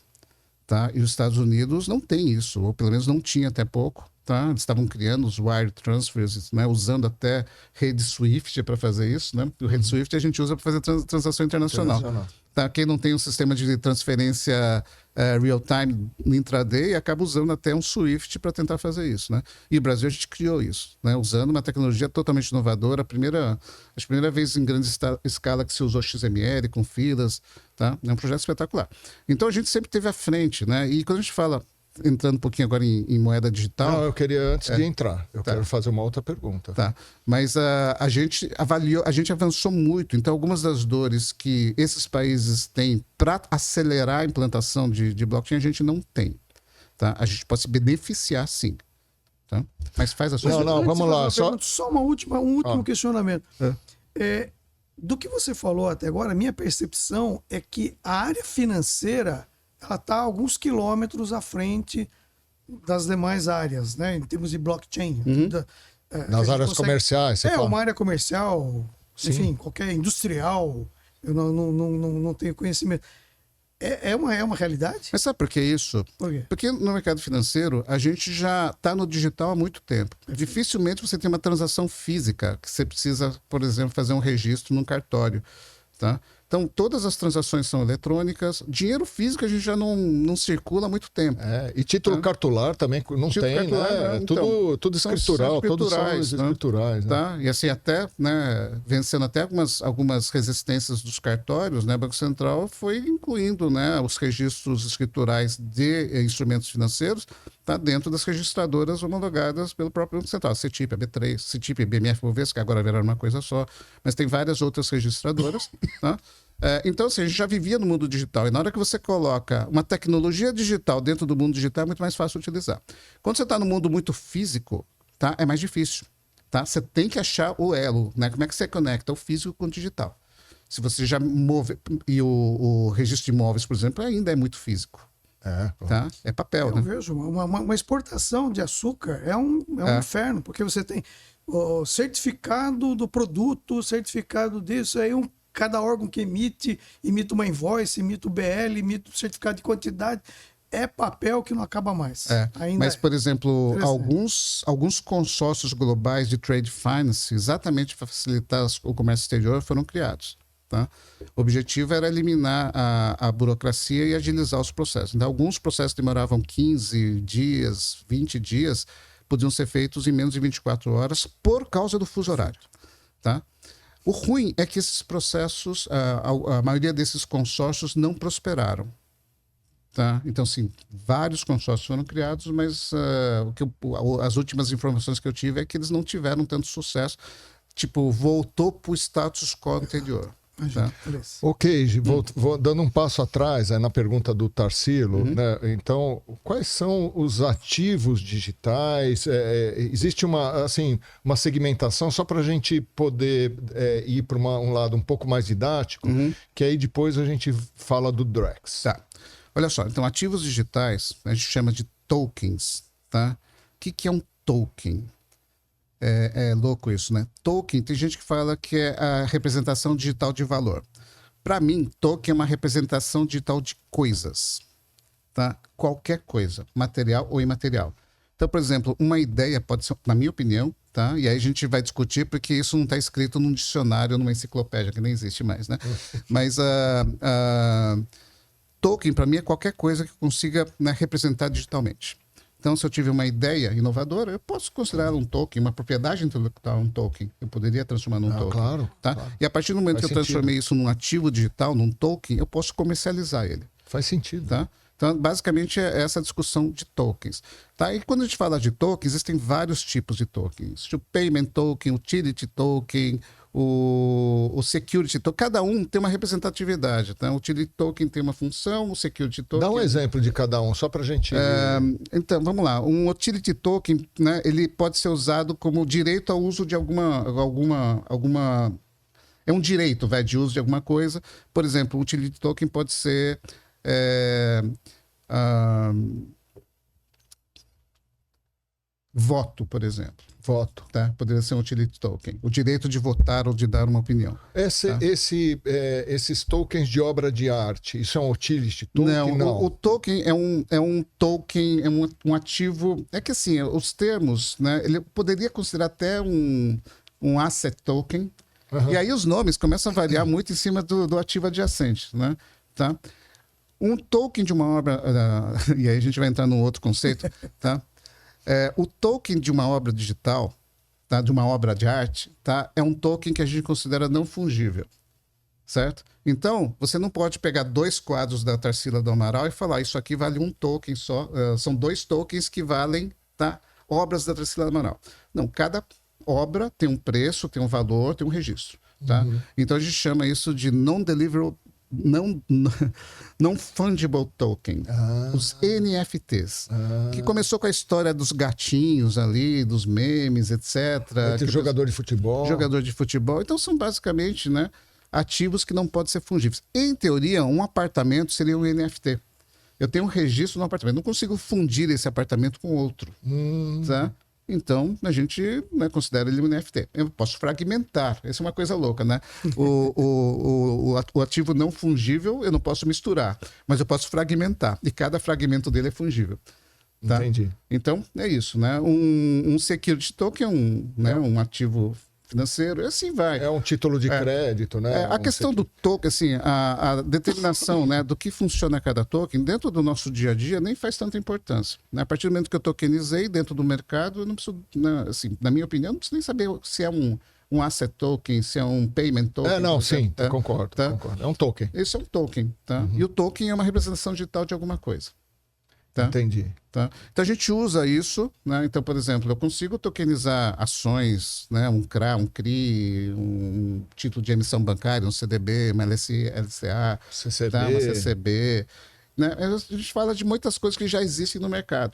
Tá? E os Estados Unidos não tem isso, ou pelo menos não tinha até pouco. Tá? Eles estavam criando os wire transfers, né, usando até rede Swift para fazer isso. Né? O rede Swift a gente usa para fazer transação internacional. Tá? Quem não tem um sistema de transferência real-time no intraday acaba usando até um Swift para tentar fazer isso. Né? E o Brasil a gente criou isso, né? Usando uma tecnologia totalmente inovadora. A primeira vez em grande escala que se usou XML com filas. Tá? É um projeto espetacular. Então a gente sempre esteve à frente. Né? E quando a gente fala, entrando um pouquinho agora em moeda digital... Não, eu queria, antes de entrar, quero fazer uma outra pergunta. Tá. Mas a gente avançou muito. Então, algumas das dores que esses países têm para acelerar a implantação de blockchain, a gente não tem. Tá? A gente pode se beneficiar, sim. Tá? Mas faz a sua... Não, vamos lá. Só um último questionamento. Do que você falou até agora, a minha percepção é que a área financeira... ela está alguns quilômetros à frente das demais áreas, né? Em termos de blockchain. Nas áreas comerciais, você fala? Uma área comercial, enfim, qualquer industrial, eu não tenho conhecimento. É uma realidade? Mas sabe por que isso? Por quê? Porque no mercado financeiro, a gente já está no digital há muito tempo. Dificilmente você tem uma transação física, que você precisa, por exemplo, fazer um registro num cartório. Tá? Então, todas as transações são eletrônicas. Dinheiro físico a gente já não circula há muito tempo. E título cartular também não tem, cartular, né? Então, tudo escritural, todos são escriturais. Né? Tá? E assim, até, né, vencendo até algumas resistências dos cartórios, né, o Banco Central foi incluindo, né, os registros escriturais de instrumentos financeiros, tá, dentro das registradoras homologadas pelo próprio Banco Central. CETIP, a B3, CETIP e BMF Bovespa, que agora viraram uma coisa só, mas tem várias outras registradoras. Tá? Então, assim, a gente já vivia no mundo digital. E na hora que você coloca uma tecnologia digital dentro do mundo digital, é muito mais fácil de utilizar. Quando você está no mundo muito físico, tá, é mais difícil. Tá? Você tem que achar o elo. Né? Como é que você conecta o físico com o digital? Se você já move... E o registro de imóveis, por exemplo, ainda é muito físico. Tá? É papel, Eu vejo uma exportação de açúcar é um inferno, porque você tem o certificado do produto, o certificado disso, aí cada órgão que emite uma invoice, emite o BL, emite o certificado de quantidade, é papel que não acaba mais. Mas, por exemplo, alguns consórcios globais de trade finance, exatamente para facilitar o comércio exterior, foram criados. Tá? O objetivo era eliminar a burocracia e agilizar os processos. Então, alguns processos demoravam 15 dias, 20 dias, podiam ser feitos em menos de 24 horas por causa do fuso horário. Tá? O ruim é que esses processos, a maioria desses consórcios não prosperaram. Tá? Então, sim, vários consórcios foram criados, mas as últimas informações que eu tive é que eles não tiveram tanto sucesso. Tipo, voltou para o status quo anterior. Tá? Ok, vou dando um passo atrás na pergunta do Tarsilo, né? Então, quais são os ativos digitais? Existe uma segmentação só para a gente poder ir para um lado um pouco mais didático, que aí depois a gente fala do Drex. Tá. Olha só, então ativos digitais a gente chama de tokens. Tá? O que é um token? É louco isso, né? Token, tem gente que fala que é a representação digital de valor. Para mim, token é uma representação digital de coisas. Tá? Qualquer coisa, material ou imaterial. Então, por exemplo, uma ideia pode ser, na minha opinião, tá? E aí a gente vai discutir porque isso não está escrito num dicionário, numa enciclopédia, que nem existe mais, né? Mas token, para mim, é qualquer coisa que consiga, né, representar digitalmente. Então, se eu tive uma ideia inovadora, eu posso considerar um token, uma propriedade intelectual, um token. Eu poderia transformar num token. Claro, tá? Claro. E a partir do momento que eu transformei isso num ativo digital, num token, eu posso comercializar ele. Faz sentido. Tá? Então, basicamente, é essa discussão de tokens. Tá? E quando a gente fala de tokens, existem vários tipos de tokens. O payment token, o utility token, o security token. Cada um tem uma representatividade. Tá? O utility token tem uma função, o security token... Dá um exemplo de cada um, só para a gente... Então, vamos lá. Um utility token, né, ele pode ser usado como direito ao uso de alguma é um direito, de uso de alguma coisa. Por exemplo, o utility token pode ser... voto, por exemplo. Voto. Tá? Poderia ser um utility token. O direito de votar ou de dar uma opinião. Esses tokens de obra de arte, isso é um utility token? Não. O token é um token, é um ativo... É que assim, os termos, né, ele poderia considerar até um asset token. E aí os nomes começam a variar muito em cima do ativo adjacente. Né? Tá? Um token de uma obra... e aí a gente vai entrar num outro conceito, tá? O token de uma obra digital, tá? De uma obra de arte, tá? É um token que a gente considera não fungível, certo? Então, você não pode pegar 2 quadros da Tarsila do Amaral e falar isso aqui vale um token só, são 2 tokens que valem, tá? Obras da Tarsila do Amaral. Não, cada obra tem um preço, tem um valor, tem um registro, tá? Então a gente chama isso de non-deliverable, não fungible token, os NFTs, que começou com a história dos gatinhos ali, dos memes, etc. Jogador de futebol. Jogador de futebol. Então são basicamente, né, ativos que não podem ser fungíveis. Em teoria, um apartamento seria um NFT. Eu tenho um registro no apartamento, não consigo fundir esse apartamento com outro, tá? Então, a gente, né, considera ele um NFT. Eu posso fragmentar. Essa é uma coisa louca, né? O ativo não fungível, eu não posso misturar. Mas eu posso fragmentar. E cada fragmento dele é fungível. Tá? Entendi. Então, é isso, né? Um security token é um ativo financeiro, e assim vai. É um título de crédito, né? A questão do token, assim, a determinação, né, do que funciona cada token, dentro do nosso dia a dia, nem faz tanta importância. Né? A partir do momento que eu tokenizei dentro do mercado, eu não preciso, né, assim, na minha opinião, não preciso nem saber se é um asset token, se é um payment token. Concordo, tá? Concordo. É um token. Esse é um token, tá? E o token é uma representação digital de alguma coisa. Tá? Entendi. Tá? Então a gente usa isso, né? Então, por exemplo, eu consigo tokenizar ações, né? Um CRA, um CRI, um título de emissão bancária, um CDB, uma LCA, CCB. Tá? Uma CCB. Né? A gente fala de muitas coisas que já existem no mercado.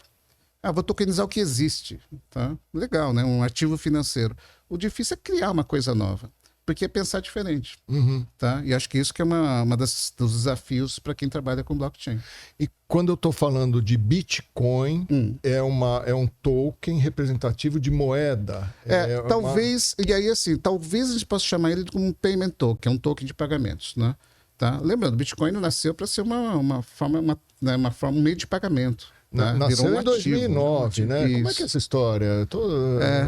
Vou tokenizar o que existe. Tá? Legal, né? Um ativo financeiro. O difícil é criar uma coisa nova, porque é pensar diferente. Tá? E acho que isso que é dos desafios para quem trabalha com blockchain. E quando eu estou falando de Bitcoin, é um token representativo de moeda. Talvez, e aí assim, talvez a gente possa chamar ele como um payment token, um token de pagamentos. Né? Tá? Lembrando, o Bitcoin nasceu para ser uma forma, um meio de pagamento. Tá? Nasceu em 2009, né? Isso. Como é que é essa história?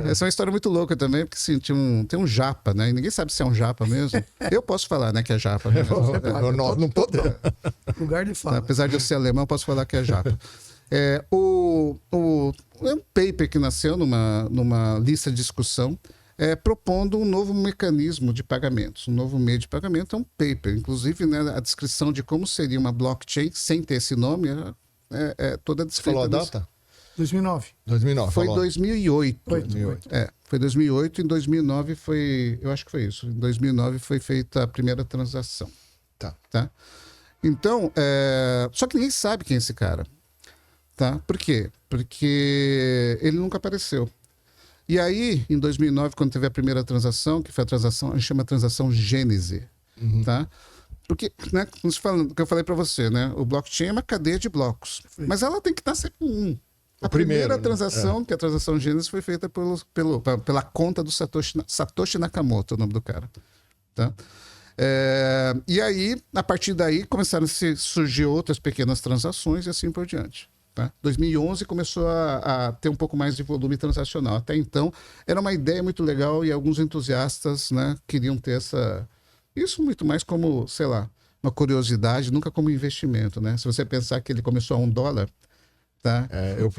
Essa é uma história muito louca também, porque assim, tem um japa, né? E ninguém sabe se é um japa mesmo. Eu posso falar, né, que é japa mesmo. Nós não podemos. Lugar de fala. Apesar de eu ser alemão, eu posso falar que é japa. É um paper que nasceu numa lista de discussão propondo um novo mecanismo de pagamentos. Um novo meio de pagamento é um paper. Inclusive, né, a descrição de como seria uma blockchain sem ter esse nome é toda descrita. Falou a data? 2009. 2009. Foi falou. 2008. 2008. Foi 2008. Em 2009 foi... Eu acho que foi isso. Em 2009 foi feita a primeira transação. Tá? Então, só que ninguém sabe quem é esse cara. Tá? Por quê? Porque ele nunca apareceu. E aí, em 2009, quando teve a primeira transação, que foi a transação, a gente chama de transação Gênese, tá? Porque, né, como eu falei para você, né, o blockchain é uma cadeia de blocos, mas ela tem que estar sempre um. A primeira transação, que é a transação Gênese, foi feita pela conta do Satoshi Nakamoto, o nome do cara, tá? E aí, a partir daí, começaram a surgir outras pequenas transações e assim por diante. Tá? 2011 começou a ter um pouco mais de volume transacional. Até então, era uma ideia muito legal e alguns entusiastas, né, queriam ter isso muito mais como, sei lá, uma curiosidade, nunca como investimento. Né? Se você pensar que ele começou a $1, tá? Eu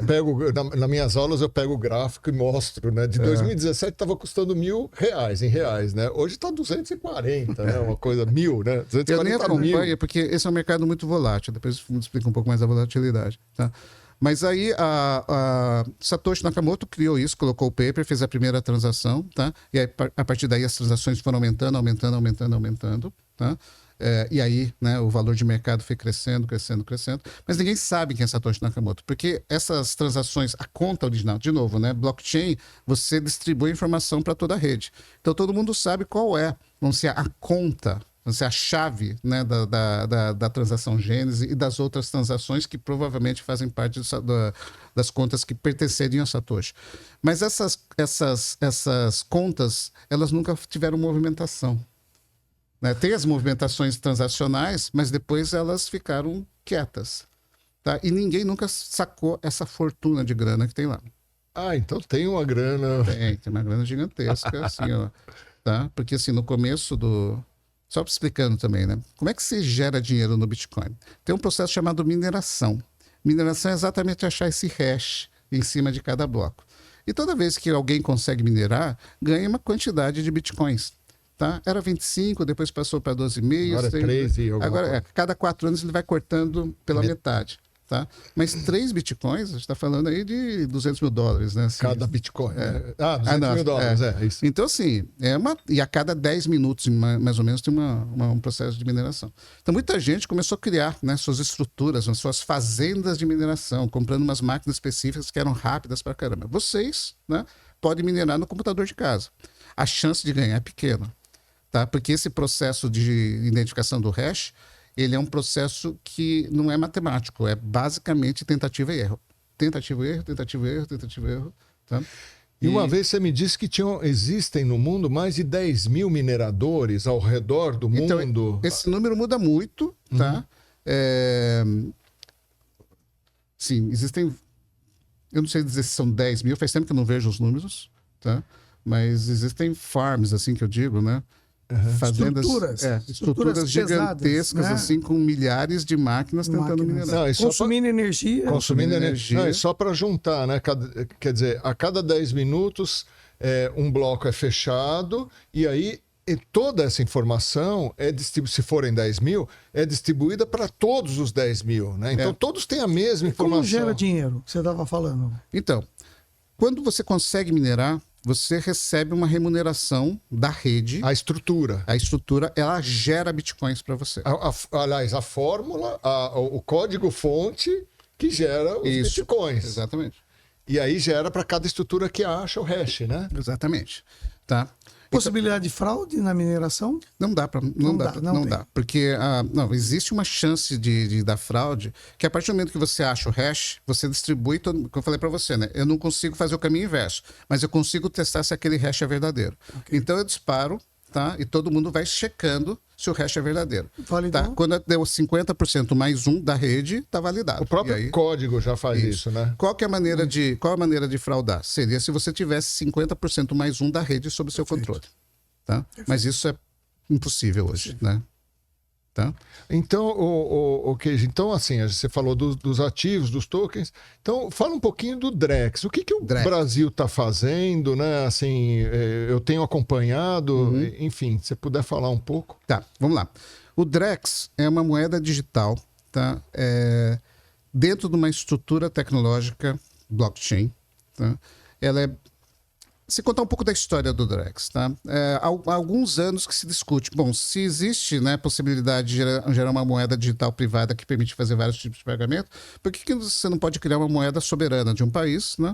pego, nas minhas aulas eu pego o gráfico e mostro, né? De 2017 estava custando R$1.000 em reais, né? Hoje está 240, né? Uma coisa, 1.000, né? 240 eu nem acompanho, mil. porque esse é um mercado muito volátil. Depois eu explico um pouco mais a volatilidade, tá? Mas aí a Satoshi Nakamoto criou isso, colocou o paper, fez a primeira transação, tá? E aí, a partir daí as transações foram aumentando, tá? E aí, né, o valor de mercado foi crescendo. Mas ninguém sabe quem é Satoshi Nakamoto, porque essas transações, a conta original, de novo, né, blockchain, você distribui informação para toda a rede. Então todo mundo sabe qual é, vamos dizer, a conta, vamos dizer, a chave, né, da transação Gênese e das outras transações que provavelmente fazem parte das contas que pertenceriam a Satoshi. Mas essas contas, elas nunca tiveram movimentação. Né? Tem as movimentações transacionais, mas depois elas ficaram quietas. Tá? E ninguém nunca sacou essa fortuna de grana que tem lá. Então tem uma grana. Tem uma grana gigantesca, assim, ó. Tá? Porque assim, no começo do... Só explicando também, né? Como é que se gera dinheiro no Bitcoin? Tem um processo chamado mineração. Mineração é exatamente achar esse hash em cima de cada bloco. E toda vez que alguém consegue minerar, ganha uma quantidade de Bitcoins. Tá? Era 25, depois passou para 12,5. Agora 13. Agora, cada 4 anos ele vai cortando pela metade. Tá? Mas 3 bitcoins, a gente está falando aí de $200 mil, né? Assim, cada bitcoin. $200 mil, isso. Então, assim, e a cada 10 minutos, mais ou menos, tem um processo de mineração. Então, muita gente começou a criar, né, suas estruturas, suas fazendas de mineração, comprando umas máquinas específicas que eram rápidas para caramba. Vocês, né, podem minerar no computador de casa. A chance de ganhar é pequena. Tá? Porque esse processo de identificação do hash, ele é um processo que não é matemático, é basicamente tentativa e erro. Tentativa e erro. Tá? E uma vez você me disse que existem no mundo mais de 10 mil mineradores ao redor do mundo. Então, esse número muda muito, tá? Sim, existem... Eu não sei dizer se são 10 mil, faz tempo que eu não vejo os números, tá? Mas existem farms, assim que eu digo, né? Fazendas, estruturas gigantescas, pesadas, né? Assim, com milhares de máquinas tentando minerar. Consumindo energia. Consumindo energia. Não, só para juntar, né? Quer dizer, a cada 10 minutos um bloco é fechado e aí toda essa informação se forem 10 mil, é distribuída para todos os 10 mil. Né? Então todos têm a mesma informação. Como gera dinheiro, que você estava falando? Então, quando você consegue minerar, você recebe uma remuneração da rede. A estrutura. A estrutura, ela gera bitcoins para você. Aliás, a fórmula, o código-fonte que gera os bitcoins. Exatamente. E aí gera para cada estrutura que acha o hash, né? Exatamente. Tá? Possibilidade de fraude na mineração? Não dá. Porque existe uma chance de dar fraude, que a partir do momento que você acha o hash, você distribui, como eu falei para você, né? Eu não consigo fazer o caminho inverso, mas eu consigo testar se aquele hash é verdadeiro. Okay. Então eu disparo, tá? E todo mundo vai checando se o hash é verdadeiro. Tá? Quando deu 50% mais 1 da rede, está validado. O próprio código já faz isso, né? Qual a maneira de fraudar? Seria se você tivesse 50% mais 1 da rede sob seu controle. Tá? Mas isso é impossível hoje, né? Tá? Então, Keiji, então, assim, você falou dos ativos, dos tokens. Então, fala um pouquinho do Drex. O que o Brasil está fazendo, né? Assim, eu tenho acompanhado, enfim, se você puder falar um pouco. Tá, vamos lá. O Drex é uma moeda digital, tá? Dentro de uma estrutura tecnológica blockchain, tá? Ela é... Se contar um pouco da história do Drex, tá? Há alguns anos que se discute, bom, se existe, né, possibilidade de gerar uma moeda digital privada que permite fazer vários tipos de pagamento, por que você não pode criar uma moeda soberana de um país, né,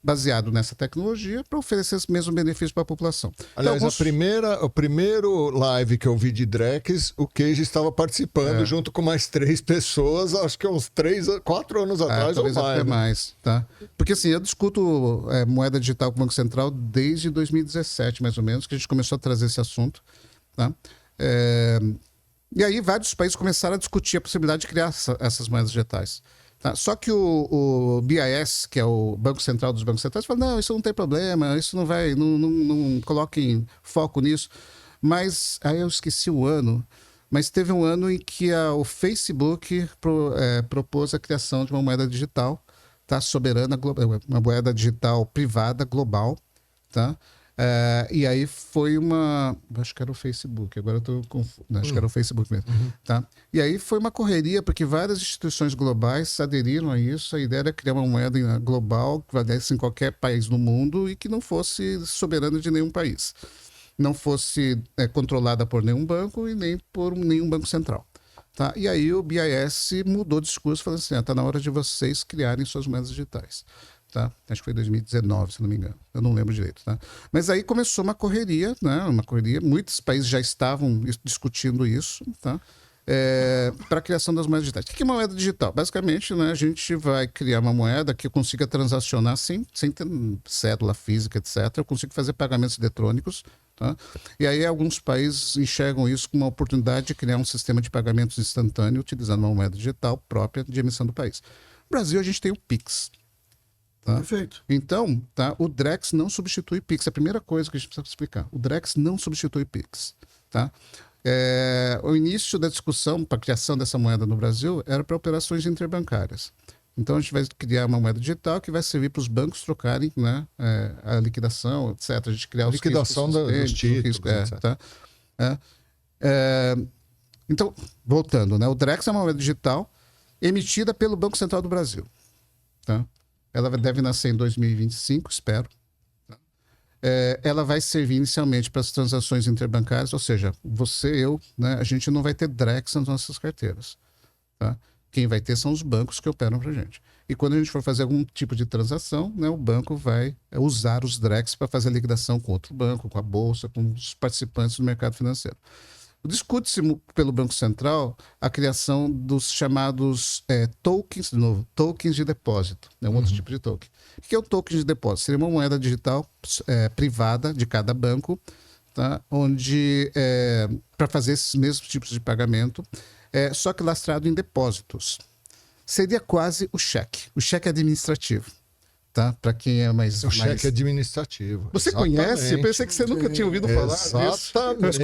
baseado nessa tecnologia, para oferecer esse mesmo benefício para a população? Aliás, o primeiro live que eu vi de Drex, o Keiji estava participando junto com mais 3 pessoas, acho que uns 4 anos atrás ou talvez mais. Até mais, tá? Porque assim, eu discuto moeda digital com o Banco Central desde 2017, mais ou menos, que a gente começou a trazer esse assunto, tá? E aí vários países começaram a discutir a possibilidade de criar essas moedas digitais. Tá? Só que o BIS, que é o Banco Central dos Bancos Centrais, fala, não, isso não tem problema, isso não vai, não coloquem foco nisso. Mas, aí eu esqueci o ano, mas teve um ano em que o Facebook propôs a criação de uma moeda digital, tá? Soberana, uma moeda digital privada, global, tá? E aí foi acho que era o Facebook, agora eu estou confuso. Acho que era o Facebook mesmo. Tá? E aí foi uma correria, porque várias instituições globais aderiram a isso. A ideia era criar uma moeda global que valesse em qualquer país do mundo e que não fosse soberana de nenhum país. Não fosse controlada por nenhum banco e nem por nenhum banco central. Tá? E aí o BIS mudou o discurso, falando assim, está na hora de vocês criarem suas moedas digitais. Tá? Acho que foi 2019, se não me engano. Eu não lembro direito. Tá? Mas aí começou uma correria, né? Muitos países já estavam discutindo isso, tá? Para a criação das moedas digitais. O que é uma moeda digital? Basicamente, né, a gente vai criar uma moeda que eu consiga transacionar sem ter cédula física, etc. Eu consigo fazer pagamentos eletrônicos. Tá? E aí alguns países enxergam isso como uma oportunidade de criar um sistema de pagamentos instantâneo utilizando uma moeda digital própria de emissão do país. No Brasil, a gente tem o Pix. Tá? Perfeito. Então, tá, o Drex não substitui Pix. É a primeira coisa que a gente precisa explicar. O Drex não substitui Pix. Tá? O início da discussão para a criação dessa moeda no Brasil era para operações interbancárias. Então, a gente vai criar uma moeda digital que vai servir para os bancos trocarem, né, a liquidação, etc. A gente criar a liquidação dos títulos, etc. Tá? Então, voltando, né, o Drex é uma moeda digital emitida pelo Banco Central do Brasil. Tá? Ela deve nascer em 2025, espero. Ela vai servir inicialmente para as transações interbancárias, ou seja, você, eu, né, a gente não vai ter Drex nas nossas carteiras. Tá? Quem vai ter são os bancos que operam para a gente. E quando a gente for fazer algum tipo de transação, né, o banco vai usar os Drex para fazer a liquidação com outro banco, com a bolsa, com os participantes do mercado financeiro. Discute-se pelo Banco Central a criação dos chamados tokens, de novo, tokens de depósito. É um outro tipo de token. O que é o token de depósito? Seria uma moeda digital privada de cada banco, tá? Onde, para fazer esses mesmos tipos de pagamento, só que lastrado em depósitos. Seria quase o cheque administrativo. Tá? Para quem é mais... O cheque administrativo. Você conhece? Eu pensei que você nunca tinha ouvido falar disso. Exatamente.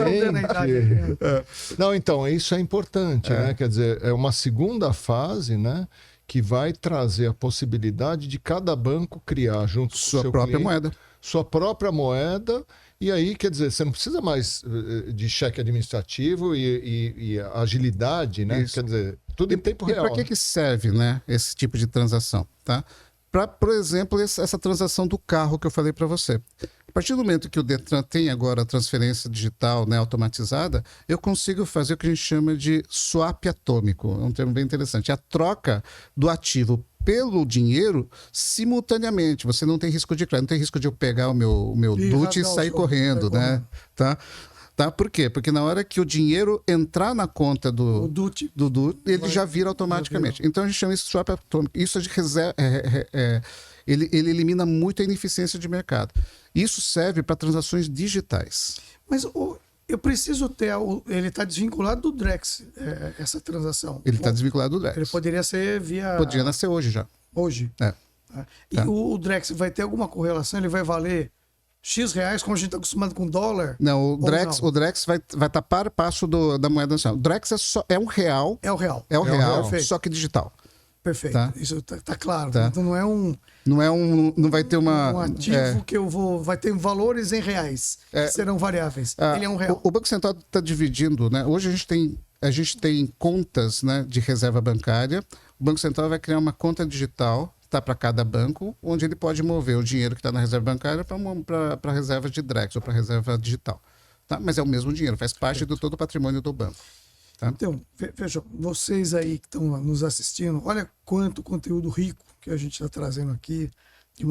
Não, então, isso é importante, né? Quer dizer, é uma segunda fase, né? Que vai trazer a possibilidade de cada banco criar junto com sua própria moeda. Sua própria moeda. E aí, quer dizer, você não precisa mais de cheque administrativo e agilidade, né? Isso. Quer dizer, tudo em tempo real. E para que serve, né, esse tipo de transação, tá? Para, por exemplo, essa transação do carro que eu falei para você. A partir do momento que o Detran tem agora a transferência digital, né, automatizada, eu consigo fazer o que a gente chama de swap atômico. É um termo bem interessante. A troca do ativo pelo dinheiro simultaneamente. Você não tem risco de crédito, não tem risco de eu pegar o meu DUT e sair correndo, né? Tá? Por quê? Porque na hora que o dinheiro entrar na conta do DUT, ele já vira automaticamente. Então a gente chama isso de swap atômico. Isso ele elimina muito a ineficiência de mercado. Isso serve para transações digitais. Mas eu preciso ter... Ele está desvinculado do Drex, essa transação. Ele está desvinculado do Drex. Ele poderia ser via... Poderia nascer hoje já. Hoje. E o Drex vai ter alguma correlação? Ele vai valer X reais, como a gente está acostumado com dólar? Não, Ou não? O Drex vai estar para passo da moeda nacional. O Drex é um real. É o real. É o real, Perfeito. só que digital. Perfeito. Tá. Isso tá claro. Tá. Então não é um Não vai ter uma. ativo que vai ter valores em reais, que serão variáveis. Ele é um real. O Banco Central está dividindo, né? Hoje a gente tem contas, né, de reserva bancária. O Banco Central vai criar uma conta digital, tá, para cada banco, onde ele pode mover o dinheiro que está na reserva bancária para a reserva de Drex ou para a reserva digital. Tá? Mas é o mesmo dinheiro, faz parte do todo o patrimônio do banco. Tá? Então, vejam, vocês aí que estão nos assistindo, olha quanto conteúdo rico que a gente está trazendo aqui, de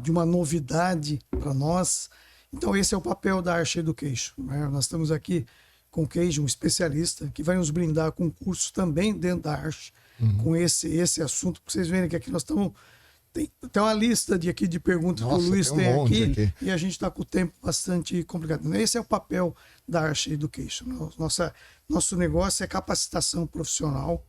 uma novidade para nós. Então, esse é o papel da Arch Education, né? Nós estamos aqui com o Keiji, um especialista, que vai nos brindar com cursos também dentro da Arch, com esse assunto. Para vocês verem que aqui nós estamos... Tem uma lista de perguntas que o Luiz tem aqui, e a gente está com o tempo bastante complicado. Esse é o papel da Arch Education. Nosso negócio é capacitação profissional,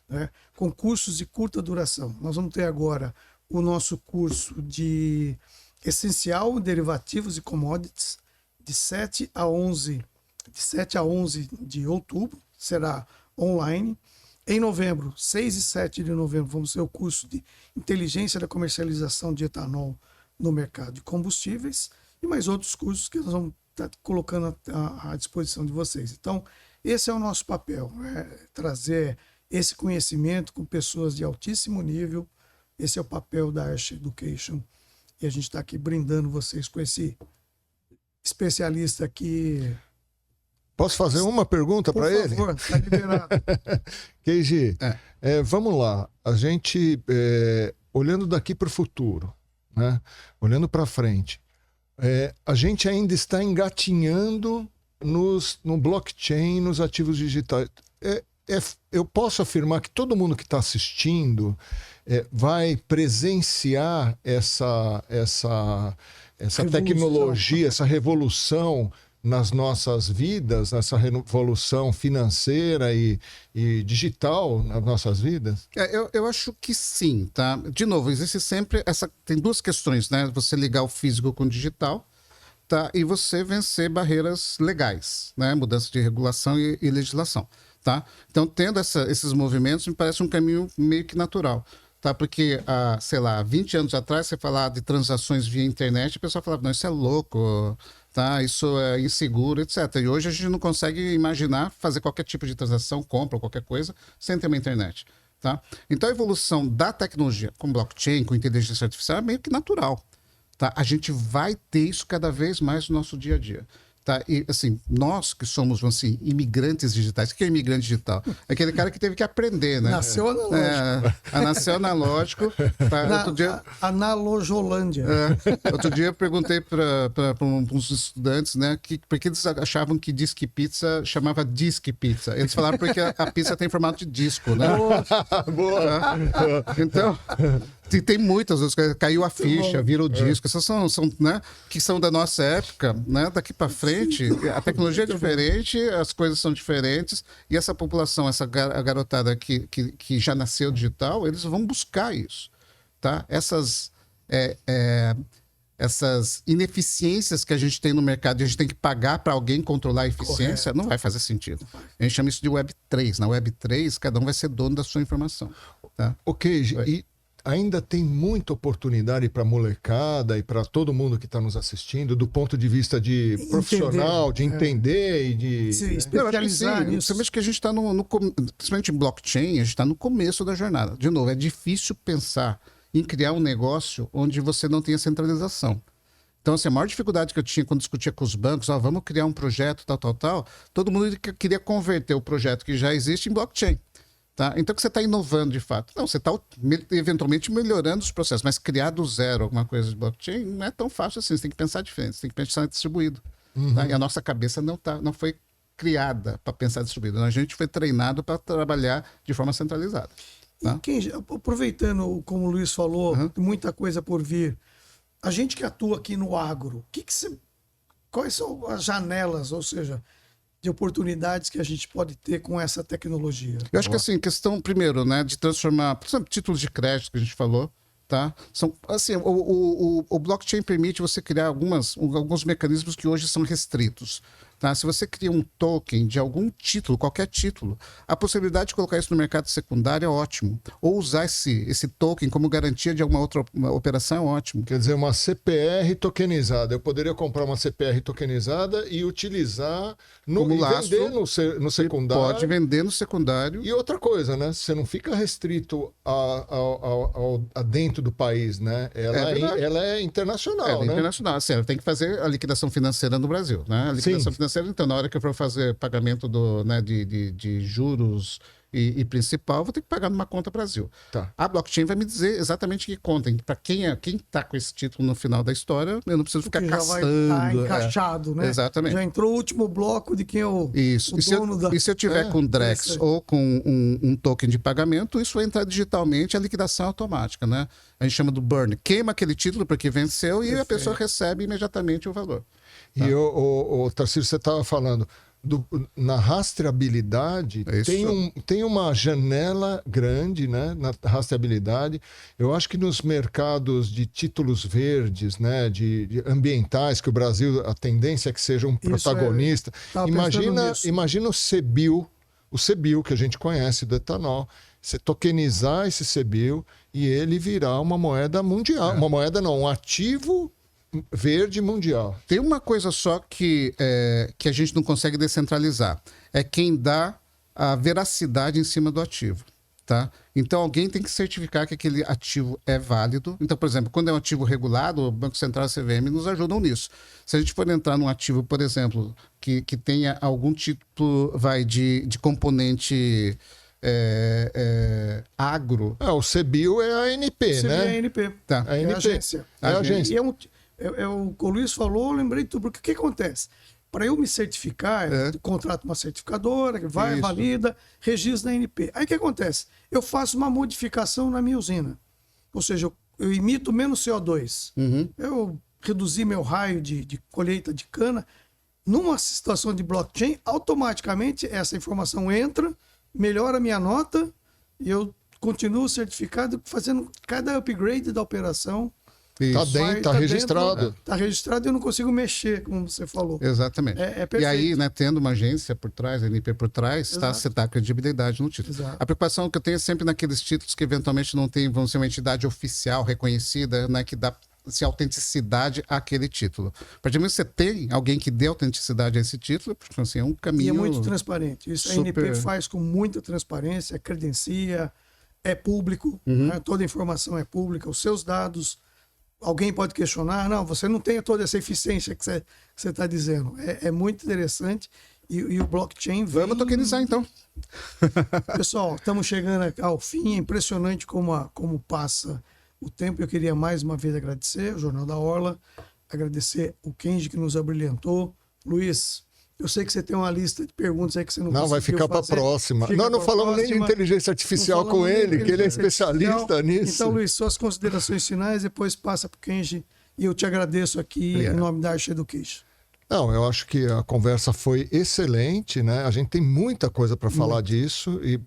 né, com cursos de curta duração. Nós vamos ter agora o nosso curso de essencial, derivativos e commodities, de 7 a 11 de outubro, será online. Em novembro, 6 e 7 de novembro, vamos ter o curso de inteligência da comercialização de etanol no mercado de combustíveis e mais outros cursos que nós vamos estar colocando à disposição de vocês. Então, esse é o nosso papel, né? Trazer esse conhecimento com pessoas de altíssimo nível. Esse é o papel da Arch Education. E a gente está aqui brindando vocês com esse especialista aqui. Posso fazer uma pergunta para ele? Por favor, está liberado. Keiji, vamos lá. A gente, olhando daqui para o futuro, né? Olhando para frente, a gente ainda está engatinhando no blockchain, nos ativos digitais. Eu posso afirmar que todo mundo que está assistindo vai presenciar essa tecnologia, essa revolução nas nossas vidas, nessa revolução financeira e digital nas nossas vidas? Eu acho que sim, tá? De novo, existe sempre tem duas questões, né? Você ligar o físico com o digital, tá? E você vencer barreiras legais, né? Mudança de regulação e legislação, tá? Então, tendo esses movimentos, me parece um caminho meio que natural. Tá? Porque, sei lá, 20 anos atrás, você falar de transações via internet, o pessoal falava, não, isso é louco, tá? Isso é inseguro, etc. E hoje a gente não consegue imaginar fazer qualquer tipo de transação, compra ou qualquer coisa, sem ter uma internet. Tá? Então a evolução da tecnologia com blockchain, com inteligência artificial é meio que natural. Tá? A gente vai ter isso cada vez mais no nosso dia a dia. Tá? E, assim, nós que somos, assim, imigrantes digitais. O que é imigrante digital? É aquele cara que teve que aprender, né? Nasceu analógico. Nasceu analógico. Tá? Outro dia, Analojolândia. Outro dia eu perguntei para uns estudantes, né, porque eles achavam que Disque Pizza chamava Disque Pizza. Eles falaram porque a pizza tem formato de disco, né? Boa. Então... Tem muitas, caiu a ficha, virou disco, essas são, né, que são da nossa época, né, daqui para frente, a tecnologia é diferente, as coisas são diferentes, e essa população, essa garotada que já nasceu digital, eles vão buscar isso, tá? Essas ineficiências que a gente tem no mercado, e a gente tem que pagar para alguém controlar a eficiência, não vai fazer sentido. A gente chama isso de Web 3. Na Web 3, cada um vai ser dono da sua informação. Tá? Ok, e ainda tem muita oportunidade para a molecada e para todo mundo que está nos assistindo, do ponto de vista de profissional, de entender e de se especializar nisso. Você veja que a gente está principalmente em blockchain, a gente está no começo da jornada. De novo, é difícil pensar em criar um negócio onde você não tenha centralização. Então, assim, a maior dificuldade que eu tinha quando discutia com os bancos, vamos criar um projeto, tal, todo mundo queria converter o projeto que já existe em blockchain. Tá? Então, o que você está inovando de fato? Não, você está eventualmente melhorando os processos, mas criar do zero alguma coisa de blockchain não é tão fácil assim. Você tem que pensar diferente, você tem que pensar distribuído. Tá? E a nossa cabeça não foi criada para pensar distribuído. A gente foi treinado para trabalhar de forma centralizada. Tá? E aproveitando, como o Luiz falou, muita coisa por vir. A gente que atua aqui no agro, quais são as janelas, ou seja, de oportunidades que a gente pode ter com essa tecnologia? Eu acho que assim, questão primeiro, né, de transformar, por exemplo, títulos de crédito que a gente falou, Tá? São, assim, o blockchain permite você criar alguns mecanismos que hoje são restritos. Tá? Se você cria um token de algum título, qualquer título, a possibilidade de colocar isso no mercado secundário é ótimo. Ou usar esse token como garantia de alguma outra operação é ótimo. Quer dizer, uma CPR tokenizada. Eu poderia comprar uma CPR tokenizada e utilizar Como laço, vender no secundário. Pode vender no secundário. E outra coisa, né? Você não fica restrito a dentro do país, né? Ela é internacional, Ela é né? internacional. Assim, ela tem que fazer a liquidação financeira no Brasil. Né? A liquidação financeira, então, na hora que eu for fazer pagamento de juros e principal, eu vou ter que pagar numa conta Brasil. Tá. A blockchain vai me dizer exatamente que conta. Para quem está com esse título no final da história, eu não preciso ficar já caçando. vai estar encaixado, né? Exatamente. Já entrou o último bloco de quem é o Isso. dono E se eu tiver com Drex ou com um token de pagamento, isso vai entrar digitalmente, a liquidação automática, né? A gente chama do burn. Queima aquele título porque venceu e a pessoa recebe imediatamente o valor. Tá. E o Tarcísio, você estava falando, na rastreabilidade, tem uma janela grande, né, na rastreabilidade. Eu acho que nos mercados de títulos verdes, né, de ambientais, que o Brasil, a tendência é que seja um protagonista. Imagina o CBIL que a gente conhece do etanol, você tokenizar esse CBIL e ele virar uma moeda mundial. Uma moeda não, um ativo verde mundial. Tem uma coisa só que a gente não consegue descentralizar. É quem dá a veracidade em cima do ativo. Tá? Então, alguém tem que certificar que aquele ativo é válido. Então, por exemplo, quando é um ativo regulado, o Banco Central e a CVM nos ajudam nisso. Se a gente for entrar num ativo, por exemplo, que tenha algum tipo de componente agro... O CBIL é a ANP, né? É a ANP. Tá. É a agência. É a agência. E o que o Luiz falou, eu lembrei tudo. Porque o que acontece? Para eu me certificar, eu contrato uma certificadora, que vai, valida, registra na ANP. Aí o que acontece? Eu faço uma modificação na minha usina. Ou seja, eu emito menos CO2. Eu reduzi meu raio de colheita de cana. Numa situação de blockchain, automaticamente essa informação entra, melhora a minha nota e eu continuo certificado, fazendo cada upgrade da operação. Tá registrado. Está registrado e eu não consigo mexer, como você falou. Exatamente. É perfeito. E aí, né, tendo uma agência por trás, a ANP por trás, você dá credibilidade no título. Exato. A preocupação que eu tenho é sempre naqueles títulos que eventualmente não tem, vão ser uma entidade oficial reconhecida, né, que dá autenticidade àquele título. A partir do momento que você tem alguém que dê autenticidade a esse título, assim, é um caminho... E é muito transparente. Isso a ANP faz com muita transparência, credencia, é público, né? Toda a informação é pública, os seus dados... Alguém pode questionar, não, você não tem toda essa eficiência que você está dizendo. É muito interessante e o blockchain vem... Vamos tokenizar, então. Pessoal, estamos chegando ao fim. É impressionante como passa o tempo. Eu queria mais uma vez agradecer o Jornal da Orla, agradecer o Kenji que nos abrilhantou. Luiz, eu sei que você tem uma lista de perguntas aí que você não conseguiu vai ficar para a próxima. Nós não falamos nem de inteligência artificial com ele, que ele é especialista nisso. Então, Luiz, suas considerações finais, depois passa para o Kenji. E eu te agradeço aqui em nome da Arch Education. Não, eu acho que a conversa foi excelente, né? A gente tem muita coisa para falar disso e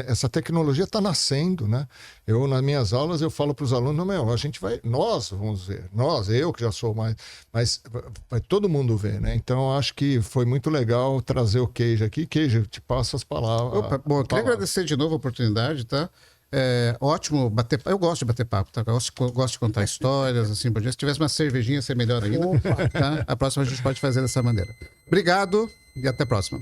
essa tecnologia está nascendo, né? Nas minhas aulas, eu falo para os alunos, nós vamos ver, eu que já sou mais, mas vai todo mundo ver, né? Então, eu acho que foi muito legal trazer o Kenji aqui. Kenji, eu te passo as palavras. Bom, eu queria agradecer de novo a oportunidade, tá? Ótimo bater papo. Eu gosto de bater papo, tá? Eu gosto de contar histórias, assim por diante. Se tivesse uma cervejinha, ia ser melhor ainda. Tá? A próxima a gente pode fazer dessa maneira. Obrigado e até a próxima.